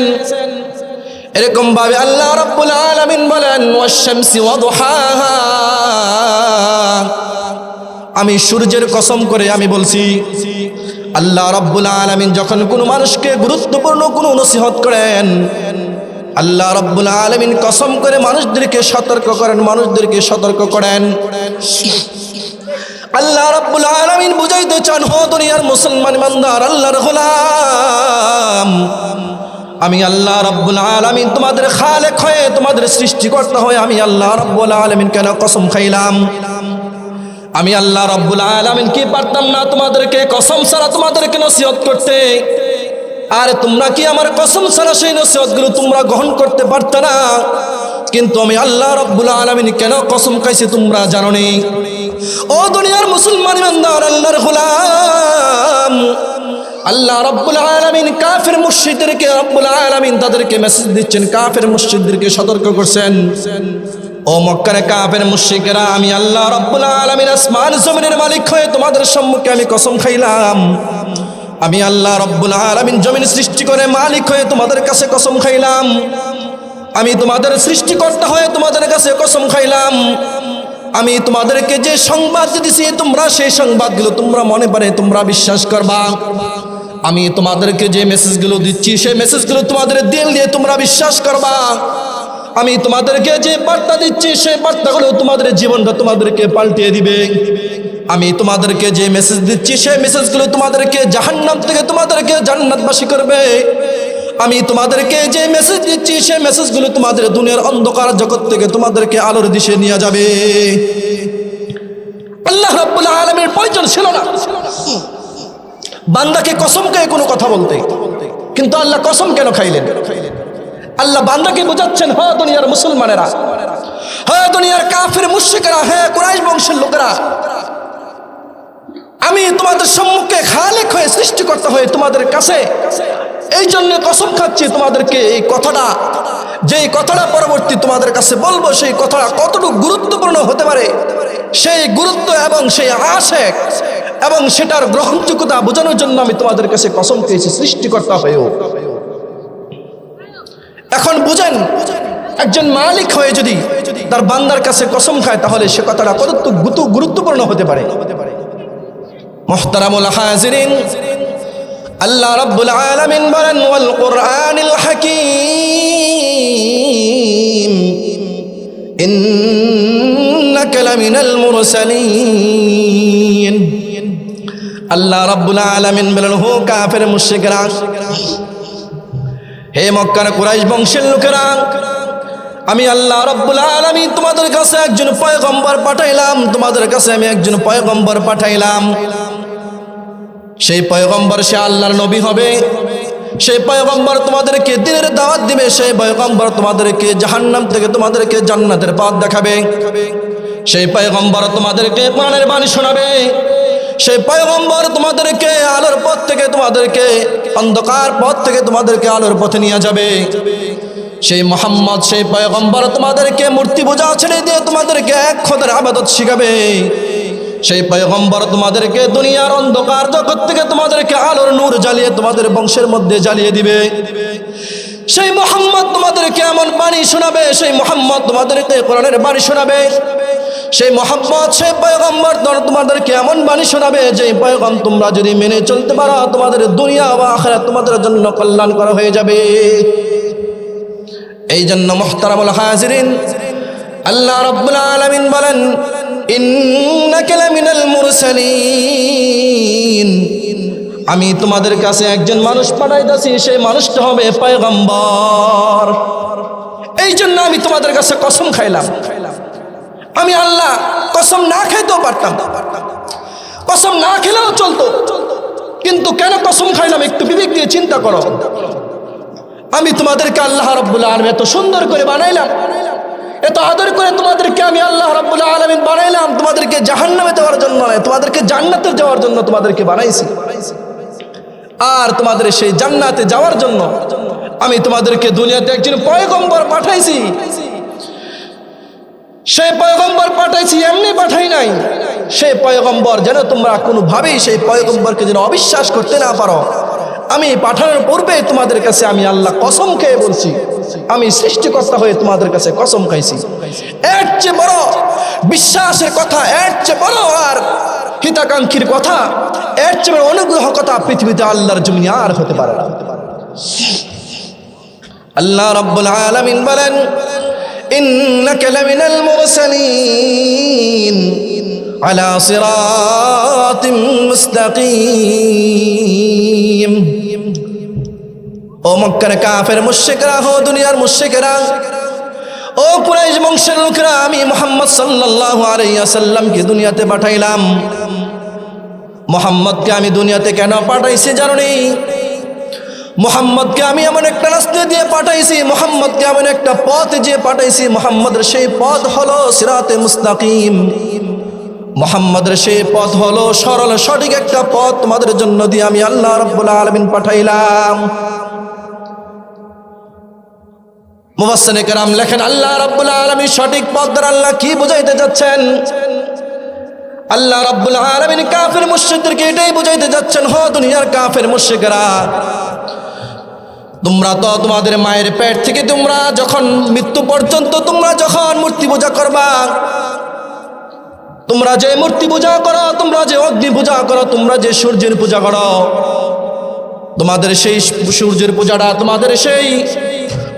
এরকম ভাবে আল্লাহ রাব্বুল আলামিন বলেন, ওয়াশ শামসি ওয়া দুহাহা, আমি সূর্যের কসম করে আমি বলছি। আল্লাহ রাব্বুল আলামিন যখন কোনো মানুষকে গুরুত্বপূর্ণ কোনো নসিহত করেন, আল্লাহ রাব্বুল আলামিন কসম করে মানুষদেরকে সতর্ক করেন, মানুষদেরকে সতর্ক করেন। আল্লাহ রাব্বুল আলামিন বুঝাইতে চান, হো দুনিয়ার মুসলমান ইমানদার আল্লাহর গোলাম, আমি আল্লাহ রাব্বুল আলামিন তোমাদের খালেক হয়ে, তোমাদের সৃষ্টিকর্তা হয়ে আমি আল্লাহ রাব্বুল আলামিন কেন কসম খাইলাম? আমি আল্লাহ রাব্বুল আলামিন কি পারতাম না তোমাদেরকে কসম ছাড়া তোমাদেরকে নসিহত করতে? আর তোমরা কি আমার কসম ছাড়া সেই নসিহতগুলো তোমরা গ্রহণ করতে পারত না? কিন্তু আমি আল্লাহ রাব্বুল আলামিন কেন কসম খাইছি তোমরা জানো নি? ও দুনিয়ার মুসলমান ইমানদার আল্লাহর গোলাম, আল্লাহ রাব্বুল আলামিন কাফের মুশরিকদেরকে রাব্বুল আলামিন তাদেরকে মেসেজ দিচ্ছেন, কাফের মুশরিকদেরকে সতর্ক করছেন। ও মক্কার কাফের মুশরিকেরা, আমি আল্লাহ রাব্বুল আলামিন আসমান জমিনের মালিক হয়ে তোমাদের সম্মুখে আমি কসম খাইলাম। আমি আল্লাহ রাব্বুল আলামিন জমিন সৃষ্টি করে মালিক হয়ে তোমাদের কাছে কসম খাইলাম। আমি তোমাদের সৃষ্টিকর্তা হয়ে তোমাদের কাছে কসম খাইলাম। আমি তোমাদেরকে যে সংবাদ দিতেছি তোমরা সেই সংবাদগুলো তোমরা মনে পারে তোমরা বিশ্বাস করবা। আমি তোমাদেরকে যে মেসেজগুলো দিচ্ছি সেই মেসেজগুলো তোমাদের দিল দিয়ে তোমরা বিশ্বাস করবা। আমি তোমাদেরকে যে বার্তা দিচ্ছি সেই বার্তাগুলো তোমাদের জীবনটা তোমাদেরকে পাল্টিয়ে দিবে। আমি তোমাদেরকে যে মেসেজ দিচ্ছি সেই মেসেজগুলো তোমাদেরকে জাহান্নাম থেকে তোমাদেরকে জান্নাতবাসী করবে। আমি তোমাদেরকে যে মেসেজ দিচ্ছি সেই মেসেজগুলো তোমাদের দুনিয়ার অন্ধকার জগৎ থেকে তোমাদেরকে আলোর দিশে নিয়ে যাবে। আল্লাহ রাব্বুল আলামিনের প্রয়োজন ছিল না বান্দাকে কসম খেয়ে কোনো কথা বলতে, কিন্তু আল্লাহ কসম কেন খাইলেন? আল্লাহ বান্দাকে বোঝাচ্ছেন, হ দুনিয়ার মুসলমানেরা, হ দুনিয়ার কাফের মুশরিকরা, হে কুরাইশ বংশের লোকেরা, আমি তোমাদের সম্মুখে খালেক হয়ে সৃষ্টিকর্তা হয়ে তোমাদের কাছে এই জন্য কসম খাচ্ছি তোমাদেরকে এই কথাটা, যে কথাটা পরবর্তী তোমাদের কাছে বলবো সেই কথাটা কতটুকু গুরুত্বপূর্ণ হতে পারে সেই গুরুত্ব এবং সেই আশেক এবং সেটার গ্রহণযোগ্যতা বোঝানোর জন্য আমি তোমাদের কাছে কসম খেয়েছি সৃষ্টিকর্তা হয়েও। এখন বুঝেন, একজন মালিক হয়ে যদি তার বান্দার কাছে কসম খায় তাহলে সে কথাটা কতটুকু গুরুত্বপূর্ণ হতে পারে। মুহতারামুল হাজিরিন, আল্লাহ রাব্বুল আলামিন বলেন, ওয়াল কুরআনিল হাকীম ইন্নাকা লামিনাল মুরসালিন। আল্লাহ রাব্বুল আলামিন বলেন, হো কাফের মুশরিকরা, হে মক্কার কুরাইশ বংশের লোকেরা, আমি আল্লাহ রাব্বুল আলামিন তোমাদের কাছে একজন পয়গম্বর পাঠাইলাম। তোমাদের কাছে আমি একজন পয়গম্বর পাঠাইলাম। সেই পয়গম্বর সে আল্লাহর নবী হবে। সেই পয়গম্বর তোমাদেরকে দ্বীনের দাওয়াত দিবে। সেই পয়গম্বর তোমাদেরকে জাহান্নাম থেকে তোমাদেরকে জান্নাতের পথ দেখাবে। সেই পয়গম্বর তোমাদেরকে কোরআনের বাণী শোনাবে। সেই পয়গম্বর তোমাদেরকে আলোর পথ থেকে তোমাদেরকে অন্ধকার পথ থেকে তোমাদেরকে আলোর পথে নিয়ে যাবে। সেই মুহাম্মদ সেই পয়গম্বর তোমাদেরকে মূর্তি পূজা ছেড়ে দিয়ে তোমাদেরকে এক খোদার ইবাদত শিখাবে। সেই পয়গম্বর তোমাদেরকে দুনিয়ার অন্ধকার জগৎ থেকে তোমাদেরকে আলোর নূর জ্বালিয়ে তোমাদের বংশের মধ্যে জ্বালিয়ে দিবে। সেই মুহাম্মদ তোমাদেরকে এমন বাণী শোনাবে, সেই মুহাম্মদ তোমাদেরকে কোরআনের বাণী শোনাবে। সেই মুহাম্মদ সেই পয়গম্বর তোমাদেরকে এমন বাণী শোনাবে যে পয়গম তোমরা যদি মেনে চলতে পারো তোমাদের দুনিয়া ও আখিরাত তোমাদের জন্য কল্যাণ করা হয়ে যাবে। এই জন্য মুহতারামুল হাজিরিন, আল্লাহ রাব্বুল আলামিন বলেন, ইন্নাকা লামিনাল মুরসালিন, আমি তোমাদের কাছে একজন মানুষ পাঠাইতেছি, সেই মানুষটা হবে পয়গম্বর। এই জন্য আমি তোমাদের কাছে কসম খাইলাম। আমি আল্লাহ কসম না খাইতেও পারতাম, কসম না খেলেও চলতো, কিন্তু কেন কসম খাইলাম একটু বিবেক দিয়ে চিন্তা করো। আমি তোমাদেরকে আল্লাহ রাব্বুল আলামিন এত সুন্দর করে বানাইলাম, এত আদর করে তোমাদেরকে আমি আল্লাহ রাব্বুল আলামিন বানাইলাম, তোমাদেরকে জাহান্নামে যাওয়ার জন্য নয়, তোমাদেরকে জান্নাতে যাওয়ার জন্য তোমাদেরকে বানাইছি। আর তোমাদের সেই জান্নাতে যাওয়ার জন্য আমি তোমাদেরকে দুনিয়াতে একজন পয়গম্বর পাঠাইছি। সেই পয়গম্বর পাঠাইছি, এমনি পাঠাই নাই। সেই পয়গম্বর যেন তোমরা কোনোভাবেই সেই পয়গম্বরকে যেন অবিশ্বাস করতে না পারো। আমি পাঠানোর পূর্বে তোমাদের কাছে আমি আল্লাহ কসম খেয়ে বলছি, আমি সৃষ্টিকর্তা হয়ে তোমাদের কাছে কসম খাইছি। এর চেয়ে বড় বিশ্বাসের কথা, এর চেয়ে বড় আর হিতাকাঙ্ক্ষীর কথা, এর চেয়ে বড় অনুগ্রহ কথা পৃথিবীতে আল্লাহর জমিনে আর হতে পারে না। আল্লাহ রাব্বুল আলামিন বলেন, ইন্নাকা লামিনাল মুরসালিন আলা সিরাতিম মুস্তাকিম। ও মক্কার কাফের মুশরিকরা, ও দুনিয়ার মুশরিকরা, ও কুরাইশ বংশের লোকেরা, আমি মুহাম্মদ সাল্লাল্লাহু আলাইহি ওয়াসাল্লামকে দুনিয়াতে পাঠাইলাম। মুহাম্মদকে আমি দুনিয়াতে কেন পাঠাইছি জানোনি? মুহাম্মদকে আমি এমন একটা রাস্তা দিয়ে পাঠাইছি, মুহাম্মদকে এমন একটা পথ দিয়ে পাঠাইছি, মুহাম্মদের সেই পথ হলো সিরাতে মুস্তাকিম। মুহাম্মদের সেই পথ হলো সরল সঠিক একটা পথ, তোমাদের জন্য দিয়ে আমি আল্লাহ রাব্বুল আলামিন পাঠাইলাম। মুফাসসিরিনে কেরাম লেখেন, আল্লাহ রাব্বুল আলামিন সঠিক পথ দ্বারা আল্লাহ কি বুঝাইতে যাচ্ছেন? আল্লাহ রাব্বুল আলামিন কাফের মুশরিকদেরকে এটাই বুঝাইতে যাচ্ছেন, হ দুনিয়ার কাফের মুশরিকরা, তোমরা তো তোমাদের মায়ের পেট থেকে তোমরা যখন মৃত্যু পর্যন্ত তোমরা যখন মূর্তি পূজা করবা, তোমরা যে মূর্তি পূজা করো, তোমরা যে অগ্নি পূজা করো, তোমরা যে সূর্যের পূজা করো, তোমাদের সেই সূর্যের পূজাটা, তোমাদের সেই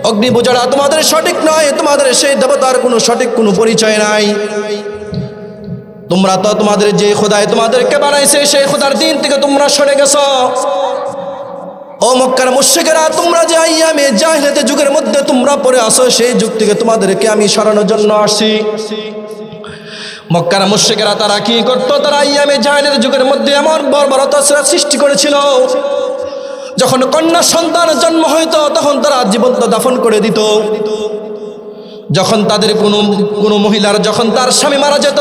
অগ্নি পূজাটা তোমাদের সঠিক নয়, তোমাদের সেই দেবতার কোনো সঠিক কোনো পরিচয় নাই। তোমরা তো তোমাদের যে খোদায় তোমাদেরকে বানাইছে সেই খোদার দিন থেকে তোমরা সরে গেছো। ও মক্কার মুশরিকেরা, তোমরা যে আইয়ামে জাহিলিয়াতের যুগের মধ্যে তোমরা পড়ে আসো, সেই যুগ থেকে তোমাদেরকে আমি সরানোর জন্য আসছি। মক্কার মুশরিকেরা তারা কি করতো? তারা আইয়ামে জাহিলিয়াতের যুগের মধ্যে এমন বর্বরতা সৃষ্টি করেছিল, যখন কন্যা সন্তান জন্ম হইতো তখন তারা জীবন্ত দাফন করে দিত। যখন তাদের কোনো মহিলার যখন তার স্বামী মারা যেত,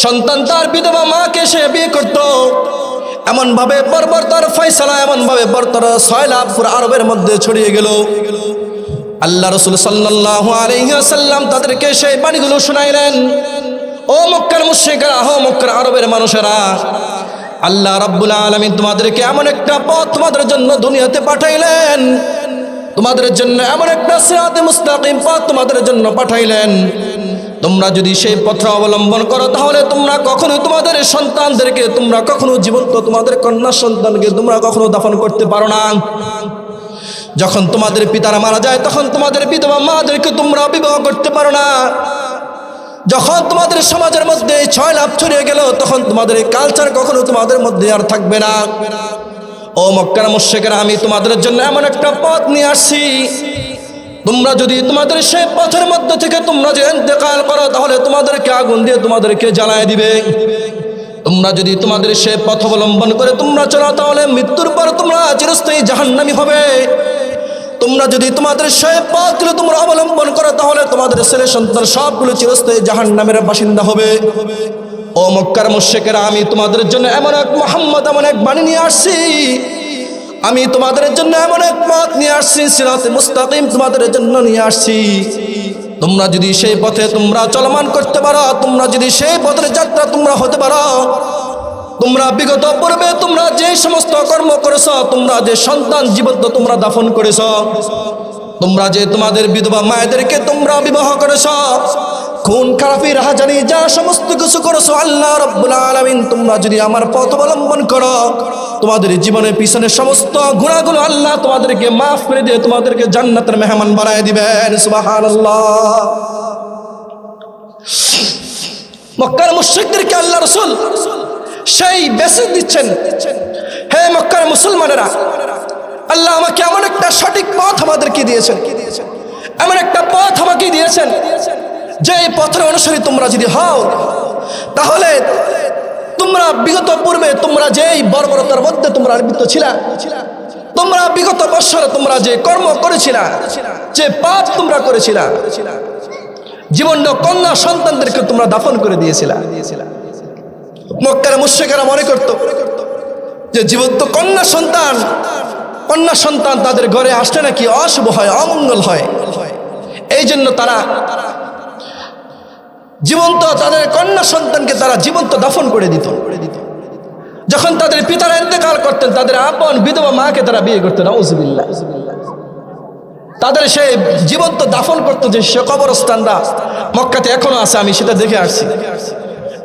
সন্তান তার বিধবা মাকে সে বিয়ে করত। এমনভাবে বর্বরতার ফয়সালা, এমনভাবে বর্বরতার সয়লাভ পুরো আরবের মধ্যে ছড়িয়ে গেল। আল্লাহ রাসূল সাল্লাল্লাহু আলাইহি ওয়াসাল্লাম তাদেরকে সেই বাণীগুলো শুনাইলেন, ও মক্কার মুশরিকরা, ও মক্কার আরবের মানুষেরা, আল্লাহ রাব্বুল আলামিন তোমাদেরকে এমন একটা পথ তোমাদের জন্য দুনিয়াতে পাঠাইলেন, তোমাদের জন্য এমন একটা সিরাতে মুস্তাকিম পথ তোমাদের জন্য পাঠাইলেন। তোমরা যদি সেই পথ অবলম্বন করো তাহলে তোমরা কখনো তোমাদের সন্তানদেরকে, তোমরা কখনো জীবন্ত তোমাদের কন্যা সন্তানকে তোমরা কখনো দাফন করতে পারো না। যখন তোমাদের পিতারা মারা যায় তখন তোমাদের বিধবা মাদেরকে তোমরা বিবাহ করতে পারো না। যখন তোমাদের সমাজের মধ্যে ছয় লাভ ছড়িয়ে গেল তখন তোমাদের এই কালচার কখনো তোমাদের মধ্যে আর থাকবে না। ও মক্কার মুশরিকরা, আমি তোমাদের জন্য এমন একটা পথ নিয়ে আসছি, তোমরা যদি তোমাদের সেই পথের মধ্যে থেকে তোমরা যে ইন্তেকাল করো তাহলে তোমাদেরকে আগুন দিয়ে তোমাদেরকে জ্বালায় দিবে। তোমরা যদি তোমাদের সেই পথ অবলম্বন করে তোমরা চলো তাহলে মৃত্যুর পর তোমরা চিরস্থায়ী জাহান্নামী হবে। তোমরা যদি তোমাদের সেই পথগুলো তোমরা অবলম্বন করো তাহলে তোমাদের ছেলে সন্তান সবগুলো চিরস্থায়ী জাহান্নামের বাসিন্দা হবে। ও মক্কার মুশরিকেরা, আমি তোমাদের জন্য এমন এক মুহাম্মদ, এমন এক বাণী নিয়ে আসছি, আমি তোমাদের জন্য এমন এক পথ নিয়ে আসছি, সিরাতে মুস্তাকিম তোমাদের জন্য নিয়ে আসছি। তোমরা যদি সেই পথে তোমরা চলমান করতে পারো, তোমরা যদি সেই পথের যাত্রা তোমরা হতে পারো, তোমরা বিগত পূর্বে তোমরা যে সমস্ত কর্ম করেছো, তোমরা যে সন্তান জীবন্ত তোমরা দাফন করেছো, তোমরা যে তোমাদের বিধবা মায়েদেরকে তোমরা বিবাহ করেছো, খুন খারাপি রাহাজানি যা সমস্ত কিছু করেছো, আল্লাহ রাব্বুল আলামিন তোমরা যদি আমার পথ অবলম্বন করো, তোমাদের জীবনের পিছনে সমস্ত গুনাহগুলো আল্লাহ তোমাদেরকে মাফ করে দিয়ে তোমাদেরকে জান্নাতের মেহমান বানায় দিবেন। সুবহানাল্লাহ। মক্কার মুশরিকদেরকে আল্লাহ রাসূল সেই মেসেজ দিচ্ছেন, হে মক্কার মুসলমানেরা, আল্লাহ আমাকে এমন একটা সঠিক পথ আমাদেরকে দিয়েছেন, এমন একটা পথ আমাকে দিয়েছেন যে পথের অনুসারী তোমরা যদি হও তাহলে তোমরা বিগত পূর্বে তোমরা যেই বর্বরতার মধ্যে তোমরা লিপ্ত ছিলা, তোমরা বিগত বৎসরে তোমরা যে কর্ম করেছিলা, যে পাপ তোমরা করেছিলা, জীবন্ত কন্যা সন্তানদেরকে তোমরা দাফন করে দিয়েছিলা। মক্কার মুশরিকেরা মনে করত যে জীবন্ত কন্যা সন্তান তাদের ঘরে আসলে নাকি অশুভ হয়, অমঙ্গল হয়। এই জন্য তারা জীবন্ত তাদের কন্যা সন্তানকে তারা জীবন্ত দাফন করে দিত। যখন তাদের পিতারা ইন্তেকাল করতেন, তাদের আপন বিধবা মাকে তারা বিয়ে করতেন, নাউযুবিল্লাহ। তাদের সেই জীবন্ত দাফন করতো যে সে কবরস্থানটা মক্কাতে এখনো আছে, আমি সেটা দেখে আসছি।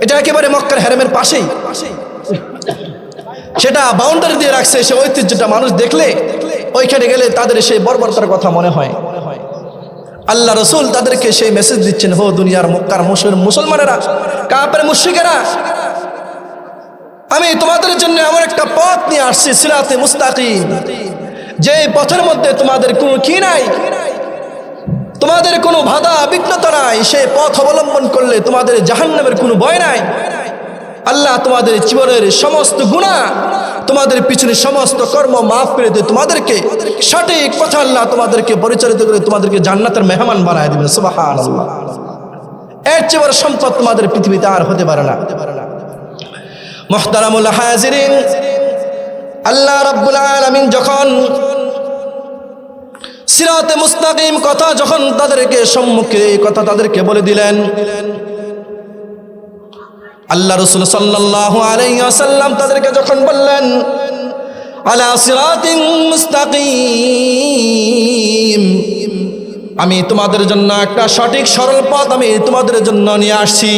এটা একেবারে মক্কার হেরেমের পাশেই, সেটা বাউন্ডারি দিয়ে রাখছে। সে ঐতিহ্যটা মানুষ দেখলে ওইখানে গেলে তাদের সেই বর্বরতার কথা মনে হয়। আল্লাহ রসুল তাদেরকে সেই মেসেজ দিচ্ছেন, হো দুনিয়ার মক্কার মুসলমানেরা, কাফের মুশরিকেরা, আমি তোমাদের জন্য এমন একটা পথ নিয়ে আসছি, সিরাতে মুস্তাকিম, যে পথের মধ্যে তোমাদের কোনো কি নাই, তোমাদের কোনো বাধা বিঘ্নতা নাই। সেই পথ অবলম্বন করলে তোমাদের জাহান্নামের কোনো ভয় নাই। আল্লাহ তোমাদের জীবনের সমস্ত গুনাহ, তোমাদের পিছনে সমস্ত কর্ম মাফ করে দিয়ে তোমাদেরকে সঠিক পথে আল্লাহ তোমাদেরকে পরিচালিত করে তোমাদেরকে জান্নাতের মেহমান বানায় দিবেন। সুবহানাল্লাহ। এর চেয়ে বড় সম্পদ তোমাদের পৃথিবীতে আর হতে পারে না। মুহতারামুল হাজিরিন, আল্লাহ রাব্বুল আলামিন যখন সিরাতে মুস্তাকিম কথা যখন তাদেরকে সম্মুখে এই কথা তাদেরকে বলে দিলেন, আল্লাহ রাসূল সাল্লাল্লাহু আলাইহি ওয়াসাল্লাম তাদেরকে যখন বললেন আলা সিরাতিন মুস্তাকিম, আমি তোমাদের জন্য একটা সঠিক সরল পথ আমি তোমাদের জন্য নিয়ে আসছি।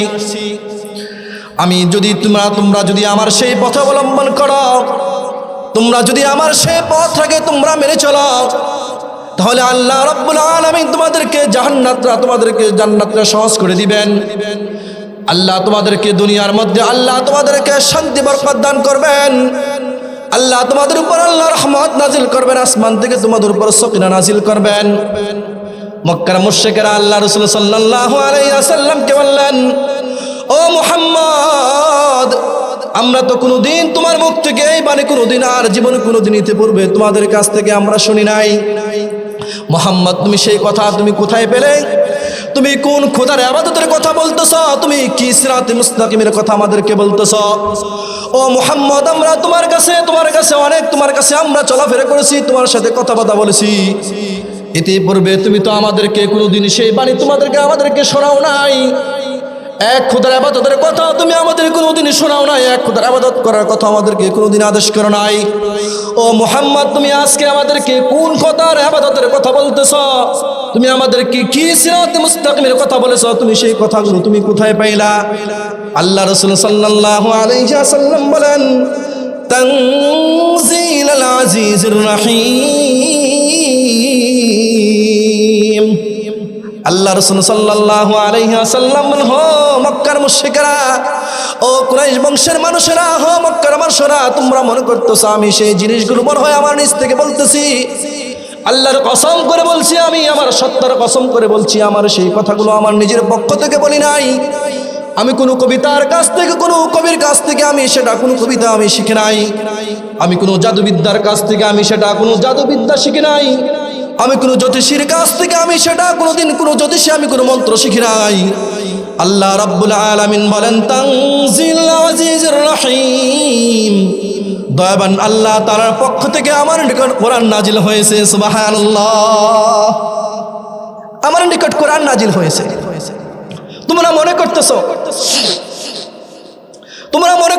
আমি যদি তোমরা যদি আমার সেই পথ অবলম্বন করো, তোমরা যদি আমার সেই পথটাকে তোমরা মেনে চলো, তাহলে আল্লাহ রাব্বুল আলামিন তোমাদেরকে জান্নাতটা সহজ করে দিবেন। আল্লাহ তোমাদেরকে দুনিয়ার মধ্যে আল্লাহ তোমাদেরকে শান্তি বরকত দান করবেন। আল্লাহ তোমাদের উপর আল্লাহ রহমত নাজিল করবেন, আসমান থেকে তোমাদের উপর সকিনা নাজিল করবেন। মক্কার মুশরিকেরা আল্লাহ রাসূল সাল্লাল্লাহু আলাইহি ওয়াসাল্লামকে বললেন, ও মুহাম্মদ, আমরা তো কোনোদিন তোমার মুখ থেকে এই বাণী কোনোদিন আর জীবনে কোনোদিন ইতিপূর্বে তোমাদের কাছ থেকে আমরা শুনি নাই। মুহাম্মদ, তুমি সেই কথা তুমি কোথায় পেলে? তুমি কোন খোদার ইবাদতের কথা বলতেছ? তুমি কি সিরাতে মুস্তাকিমের কথা আমাদেরকে বলতেছ? ও মুহাম্মদ, আমরা তোমার কাছে আমরা চলাফেরা করেছি, তোমার সাথে কথাবার্তা বলেছি। ইতিপূর্বে তুমি তো আমাদেরকে কোনোদিন সেই বাণী আমাদেরকে শোনাও নাই। এক খোদার ইবাদতের কথা তুমি আমাদের কোনোদিন শোনাও নাই। এক খোদার ইবাদত করার কথা আমাদেরকে কোনোদিন আদেশ করো নাই। ও মুহাম্মদ, তুমি আজকে আমাদেরকে কোন খোদার ইবাদতের কথা বলতেছ? তুমি আমাদেরকে কি সিরাতে মুস্তাকিমের কথা বলেছ? তুমি সেই কথাগুলো তুমি কোথায় পাইলা? আল্লাহ রাসূল সাল্লাল্লাহু আলাইহি ওয়াসাল্লাম বলেন, তানজিলাল আজিজির রহিম। আল্লাহ রাসূল সাল্লাল্লাহু আলাইহি ওয়াসাল্লাম বলেন, হো মক্কার মুশরিকরা, ও কুরাইশ বংশের মানুষেরা, হো মক্কার মানুষেরা, তোমরা মনে করতেছ আমি সেই জিনিসগুলো মনে হয় আমার নিজ থেকে বলতেছি। আল্লাহর কসম করে বলছি, আমি আমার সত্তার কসম করে বলছি, আমার সেই কথাগুলো আমার নিজের পক্ষ থেকে বলি নাই। আমি কোনো কবিতার কাছ থেকে, কোনো কবির কাছ থেকে আমি সেটা কোনো কবিতা আমি শিখি নাই। আমি কোনো জাদুবিদ্যার কাছ থেকে আমি সেটা কোনো জাদুবিদ্যা শিখি নাই। আমি কোনো জ্যোতিষীর কাছ থেকে আমি সেটা কোনোদিন কোনো জ্যোতিষী আমি কোনো মন্ত্র শিখি নাই। আল্লাহ রাব্বুল আলামিন বলেন, তানজিল আজিজির রহিম, দয়াবান আল্লাহ তাআলার পক্ষ থেকে আমার নিকট কোরআন নাজিল হয়েছে। সুবহানাল্লাহ, আমার নিকট কোরআন নাজিল হয়েছে। তোমরা মনে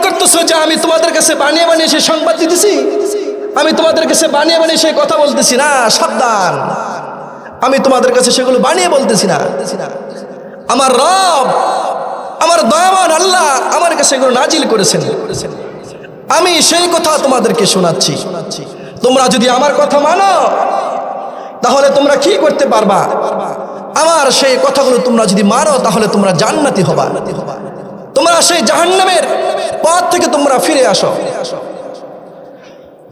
করতেছো যে আমি তোমাদের কাছে বানিয়ে বানিয়ে সে সংবাদ দিতেছি, আমি তোমাদের কাছে বানিয়ে বানিয়ে সে কথা বলতেছি না। সাবধান, আমি তোমাদের কাছে সেগুলো বানিয়ে বলতেছি না। আমার রব, আমার দয়াবান আল্লাহ আমার কাছে এগুলো নাজিল করেছেন, আমি সেই কথা তোমাদেরকে শোনাচ্ছি। তোমরা যদি আমার কথা মানো তাহলে তোমরা কি করতে পারবা? আমার সেই কথাগুলো তোমরা যদি মানো তাহলে তোমরা জান্নাতি হবা। তোমরা সেই জাহান্নামের পথ থেকে তোমরা ফিরে আসো।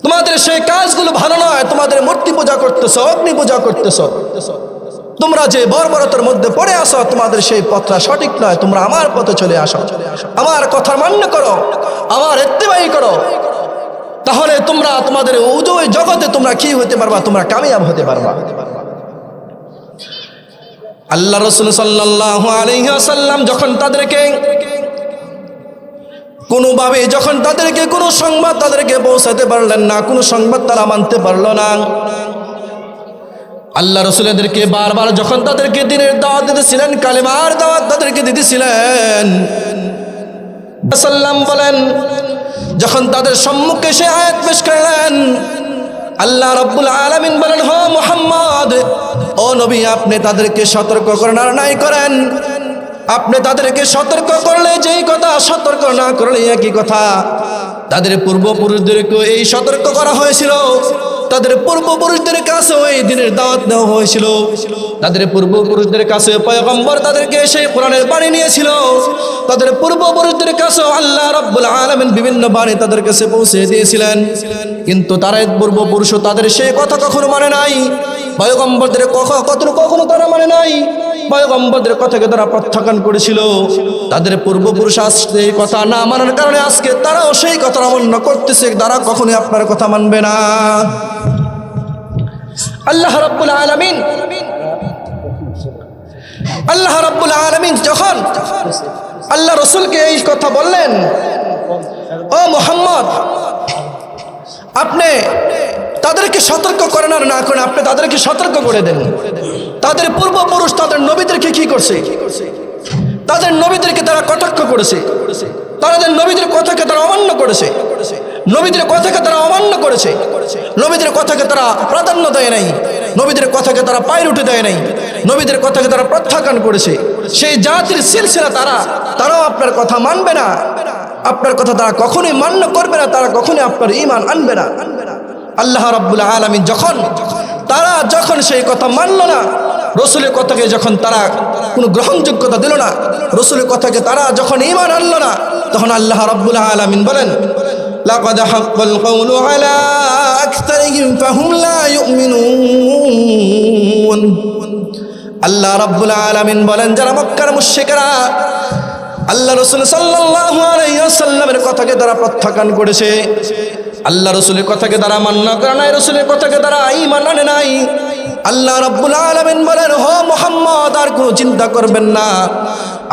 তোমাদের সেই কাজগুলো ভালো নয়। তোমাদের মূর্তি পূজা করতেছো, অগ্নি পূজা করতেছো, তোমরা যে বর্বরতার মধ্যে পড়ে আসো, তোমাদের সেই পথটা সঠিক নয়। তোমরা আমার পথে চলে আসো, আমার কথা মান্য করো, আমার ইত্তেবাই করো। তাহলে তোমরা তোমাদের উজয় জগতে তোমরা কি হতে পারবা, তোমরা কামিয়াব হতে পারবা। আল্লাহ রাসূল সাল্লাল্লাহু আলাইহি ওয়াসাল্লাম যখন তাদেরকে কোনোভাবে যখন তাদেরকে কোনো সংবাদ তাদেরকে পৌঁছাতে পারলেন না, কোনো সংবাদ তারা মানতে পারলো না, আল্লাহ রাসূলদেরকে বারবার যখন তাদেরকে দ্বীনের দাওয়াত দিতেছিলেন, কালেমার দাওয়াত তাদেরকে দিতেছিলেন, সাল্লাম বলেন যখন তাদের সম্মুখে সে আয়াত পেশ করলেন, আল্লাহ রাব্বুল আলামিন বলেন, হে মুহাম্মদ, ও নবী, আপনি তাদেরকে সতর্ক করেন আর নাই করেন। আপনি তাদেরকে সতর্ক করলে যেই কথা, সতর্ক না করলে একই কথা। তাদের পূর্বপুরুষদেরকে এই সতর্ক করা হয়েছিল, তাদের পূর্বপুরুষদের কাছেও এই দিনের দাওয়াত দেওয়া হয়েছিল, তাদের পূর্বপুরুষদের কাছে পয়গম্বর তাদেরকে সেই কোরআনের বাণী নিয়েছিল, তাদের পূর্বপুরুষদের কাছেও আল্লাহ রাব্বুল আলামিন বিভিন্ন বাণী তাদের কাছে পৌঁছে দিয়েছিলেন। কিন্তু তারা পূর্বপুরুষও তাদের সেই কথা কখনো মানে নাই, পয়গম্বরদের কখনো তারা মানে নাই, পয়গম্বরদের কথাকে তারা প্রত্যাখ্যান করেছিল। তাদের পূর্বপুরুষ আজকে এই কথা না মানার কারণে আজকে তারাও সেই কথা অমান্য করতেছে, তারা কখনোই আপনার কথা মানবে না। আল্লাহ রাব্বুল আলামিন যখন আল্লাহ রাসূলকে এই কথা বললেন, ও মুহাম্মদ, আপনি তাদেরকে সতর্ক করেন আর না করেন, আপনি তাদেরকে সতর্ক করে দেন। তাদের পূর্বপুরুষ তাদের নবীদেরকে কি করছে? তাদের নবীদেরকে তারা কটাক্ষ করেছে, তাদের নবীদের কথাকে তারা অমান্য করেছে, নবীদের কথাকে তারা অমান্য করেছে, নবীদের কথাকে তারা প্রাধান্য দেয় নাই, নবীদের কথাকে তারা পায়ের উঠে দেয় নাই, নবীদের কথাকে তারা প্রত্যাখ্যান করেছে। সেই জাতির সিলসিলা তারাও আপনার কথা মানবে না, আপনার কথা তারা কখনোই মান্য করবে না, তারা কখনোই আপনার ঈমান আনবে না। আল্লাহ রাব্বুল আলামিন যখন সেই কথা মানল না, রসুলের কথাকে যখন তারা কোনো গ্রহণযোগ্যতা দিল না, রসুলের কথাকে তারা যখন ঈমান আনল না, তখন আল্লাহ রাব্বুল আলামিন বলেন, লাকাদ হাক্কাল কাওলু আলা আকসারিহিম ফাহুম লা ইউমিনুন। আল্লাহ রাব্বুল আলামিন বলেন, যারা মক্কার মুশরিকরা আল্লাহ রাসূল সাল্লাল্লাহু আলাইহি ওয়াসাল্লামের কথাকে তারা প্রত্যাখ্যান করেছে, আল্লাহ রাসূলের কথাকে তারা মান্য করে নাই, রাসূলের কথাকে তারা ঈমান আনে নাই, আল্লাহ রাব্বুল আলামিন বলেন, হে মুহাম্মদ, আর কোনো চিন্তা করবেন না,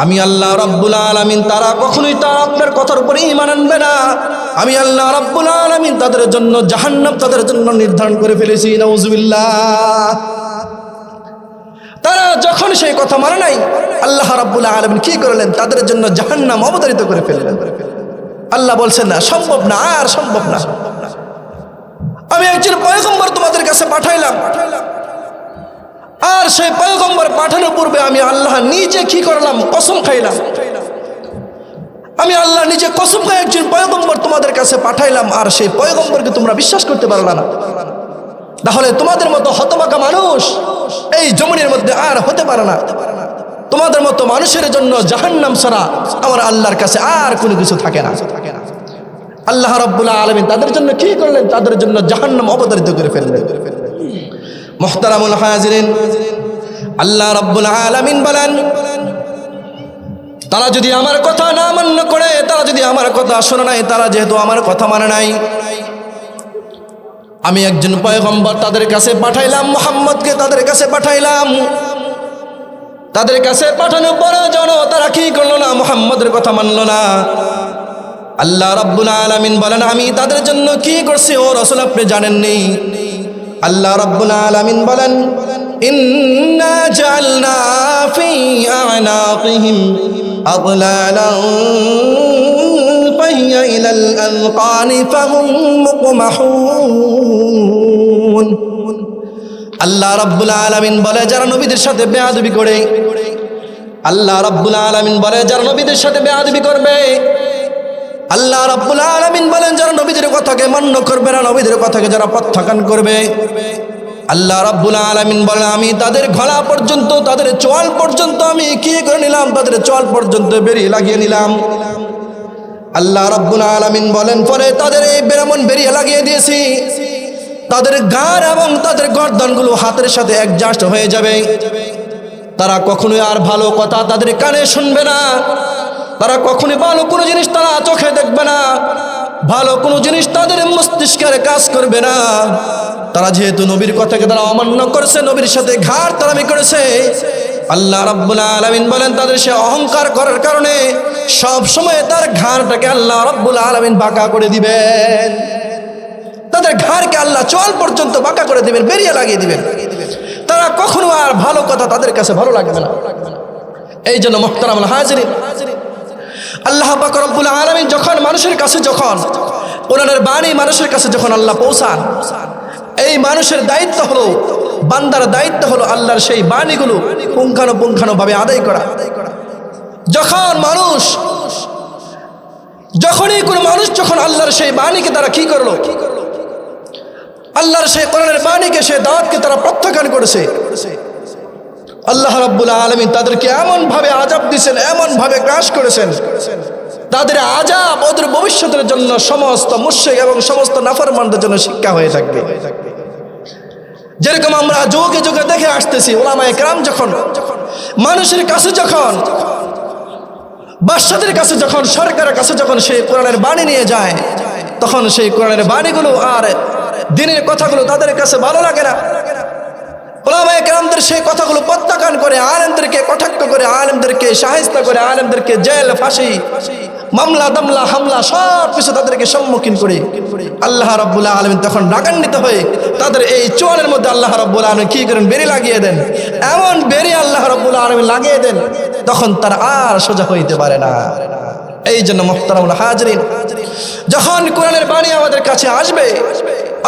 আমি আল্লাহ রাব্বুল আলামিন তারা কখনোই আপনার কথার উপরে ঈমান আনবে না। আমি আল্লাহ রাব্বুল আলামিন তাদের জন্য জাহান্নাম তাদের জন্য নির্ধারণ করে ফেলেছি। নাউযুবিল্লাহ। তারা যখন সেই কথা মানে নাই, আল্লাহ রাব্বুল আলামিন কি করলেন? তাদের জন্য জাহান্নাম অবতারিত করে ফেললেন। আল্লাহ বলছেন, না, সম্ভব না, আর সম্ভব না। আমি একজন পয়গম্বর তোমাদের কাছে পাঠাইলাম, আর সেই পয়গম্বর পাঠানোর পূর্বে আমি আল্লাহ নিজে কি করলাম? কসম খাইলাম। আমি আল্লাহ নিজে কসম খাই একজন পয়গম্বর তোমাদের কাছে পাঠাইলাম, আর সেই পয়গম্বরকে তোমরা বিশ্বাস করতে পারলা না। তাহলে তোমাদের মতো হতভাগা মানুষ এই জমিনের মধ্যে আর হতে পারে না। তোমাদের মতো মানুষের জন্য জাহান্নাম ছাড়া আমার আল্লাহর কাছে আর কোনো কিছু থাকে না। আল্লাহ রাব্বুল আলামিন তাদের জন্য কি করলেন? তাদের জন্য জাহান্নাম অবতারিত করে ফেললেন। মুহতারামুল হাজিরিন, আল্লাহ রাব্বুল আলামিন বলেন, তারা যদি আমার কথা না মান্য করে, তারা যদি আমার কথা শোনে নাই, তারা যেহেতু আমার কথা মানে নাই, আমি একজন পয়গম্বর তাদের কাছে পাঠাইলাম, মুহাম্মদকে তাদের কাছে পাঠাইলাম। তাদের কাছে পাঠানোর পরে যেন তারা কি করলো না? মুহাম্মদের কথা মানলো না। আল্লাহ রাব্বুল আলামিন বলেন, আমি তাদের জন্য কি করছি ও রাসূল আপনি জানেননি? আল্লাহ রাব্বুল আলামিন বলেন, ইন্না জাআলনা ফি আ'নাকিহিম আগলালান ফাহিয়া ইলাল আযকানি ফাহুম মুকমাহুন। আল্লাহ রাব্বুল আলামিন বলে, যারা নবীদের সাথে বেয়াদবি করে, আল্লাহ রাব্বুল আলামিন বলে, যারা নবীদের সাথে বেয়াদবি করবে, আল্লাহ রাব্বুল আলামিন বলেন, যারা নবীদের কথাকে মান্য করবে না, নবীদের কথাকে যারা প্রত্যাখ্যান করবে, আল্লাহ রাব্বুল আলামিন বলেন, আমি তাদের গলা পর্যন্ত, তাদের চোয়াল পর্যন্ত আমি কি করে নিলাম? তাদের চোয়াল পর্যন্ত বেরিয়ে লাগিয়ে নিলাম। আল্লাহ রাব্বুল আলামিন বলেন, পরে তাদের এই বেরামন বেরিয়ে লাগিয়ে দিয়েছি, তাদের গাড় এবং তাদের গর্দানগুলো হাতের সাথে অ্যাডজাস্ট হয়ে যাবে। তারা কখনোই আর ভালো কথা তাদের কানে শুনবে না, তারা কখনোই ভালো কোনো জিনিস তারা চোখে দেখবে না, ভালো কোনো জিনিস তাদের মস্তিষ্কের কাজ করবে না। তারা যেহেতু নবীর কথাকে তারা অমান্য করেছে, নবীর সাথে ঘাড়তারামি করেছে, আল্লাহ রাব্বুল আলামিন বলেন তাদের সে অহংকার করার কারণে সব সময় তার ঘাড়টাকে আল্লাহ রাব্বুল আলামিন বাঁকা করে দিবেন। তাদের ঘাড়কে আল্লাহ চোয়াল পর্যন্ত বাঁকা করে দিবেন, বেরিয়ে লাগিয়ে দিবেন। তারা কখনো আর ভালো কথা তাদের কাছে ভালো লাগবে না। এই জন্য মুহতারামুল হাজিরিন, আল্লাহ পাক রব্বুল আলামিন যখন মানুষের কাছে, যখন কোরআনের বাণী মানুষের কাছে যখন আল্লাহ পৌঁছান, এই মানুষের দায়িত্ব হলো, বান্দার দায়িত্ব হলো আল্লাহর সেই বাণীগুলো পুঙ্খানুপুঙ্খানুভাবে আদায় করা। যখনই কোনো মানুষ যখন আল্লাহর সেই বাণীকে তারা কি করলো, আল্লাহর সেই কোরআনের বাণীকে, সেই দাওয়াতকে তারা প্রত্যাখ্যান করেছে, আল্লাহ রাব্বুল আলামিন তাদেরকে এমন ভাবে আযাব দিয়েছেন, এমন ভাবে গ্রাস করেছেন, তাদের আযাব ওদের ভবিষ্যতের জন্য সমস্ত মুশরিক এবং সমস্ত নাফরমানদের জন্য শিক্ষা হয়ে থাকবে। যেরকম আমরা যুগে যুগে দেখে আসতেছি, উলামায়ে কেরাম যখন মানুষের কাছে, যখন বাদশাদের কাছে, যখন সরকারের কাছে যখন সেই কোরআনের বাণী নিয়ে যায়, তখন সেই কোরআনের বাণীগুলো আর দিনের কথাগুলো তাদের কাছে ভালো লাগে না। উলামায়ে কেরামদের সেই কথাগুলো প্রত্যাখ্যান করে, আলেমদেরকে কটাক্ষ করে, আলেমদেরকে শায়েস্তা করে, আলেমদেরকে জেল, ফাঁসি, মামলা, দামলা, হামলা সব কিছু তাদেরকে সম্মুখীন করে আল্লাহ রাব্বুল আলামিন তখন রাগান্বিত হয়ে তাদের এই চোয়ালের মধ্যে আল্লাহ রাব্বুল আলামিন কি করেন, বেরি লাগিয়ে দেন। এমন বেরি আল্লাহ রাব্বুল আলামিন লাগিয়ে দেন, তখন তার আর সোজা হইতে পারে না। এই জন্য মুহতারামুল হাজিরিন, যখন কোরআনের বাণী আমাদের কাছে আসবে,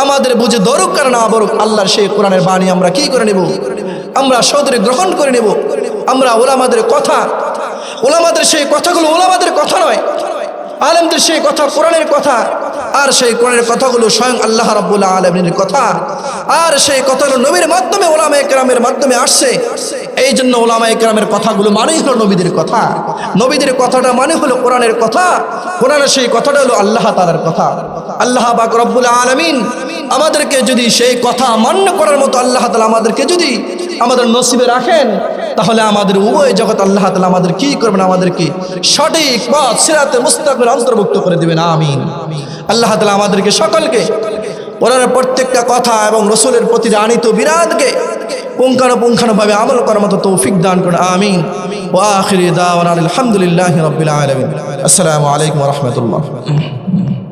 আমাদের বুঝে ধরুক আর না বলুক, আল্লাহর সেই কোরআনের বাণী আমরা কি করে নেব, আমরা সদরে গ্রহণ করে নেব। আমরা ওলামাদের কথা, ওলামাদের সেই কথাগুলো ওলামাদের কথা নয়, আলেমদের সেই কথা কোরআনের কথা, আর সেই কোরআনের কথাগুলো স্বয়ং আল্লাহ রাব্বুল আলামিনের কথা, আর সেই কথাগুলো নবীর মাধ্যমে, উলামায়ে কেরামের মাধ্যমে আসছে। এই জন্য উলামায়ে কেরামের কথাগুলো মানেই হলো নবীদের কথা, নবীদের কথাটা মানে হলো কোরআনের কথা, কোরআনের সেই কথাটা হলো আল্লাহ তাআলার কথা। আল্লাহ পাক রব্বুল আলামিন আমাদেরকে যদি সেই কথা মান্য করার মতো আল্লাহ তাআলা আমাদেরকে যদি আমাদের নসিবে রাখেন, তাহলে আমাদের উভয় জগৎ আল্লাহ তাআলা আমাদের কি করবেন, আমাদেরকে সঠিক পথ সিরাতে মুস্তাকিমের অন্তর্ভুক্ত করে দিবেন। আমিন। আল্লাহ তাআলা আমাদেরকে সকলকে কোরআনের প্রত্যেকটা কথা এবং রাসূলের প্রতি আনিত বিরাদকে পুঙ্খানুপুঙ্খানুভাবে আমল করার মতো তৌফিক দান করুন। আমিন। ওয়া আখিরি দাওয়ানা আলহামদুলিল্লাহি রাব্বিল আলামিন। আসসালামু আলাইকুম ওয়া রাহমাতুল্লাহ।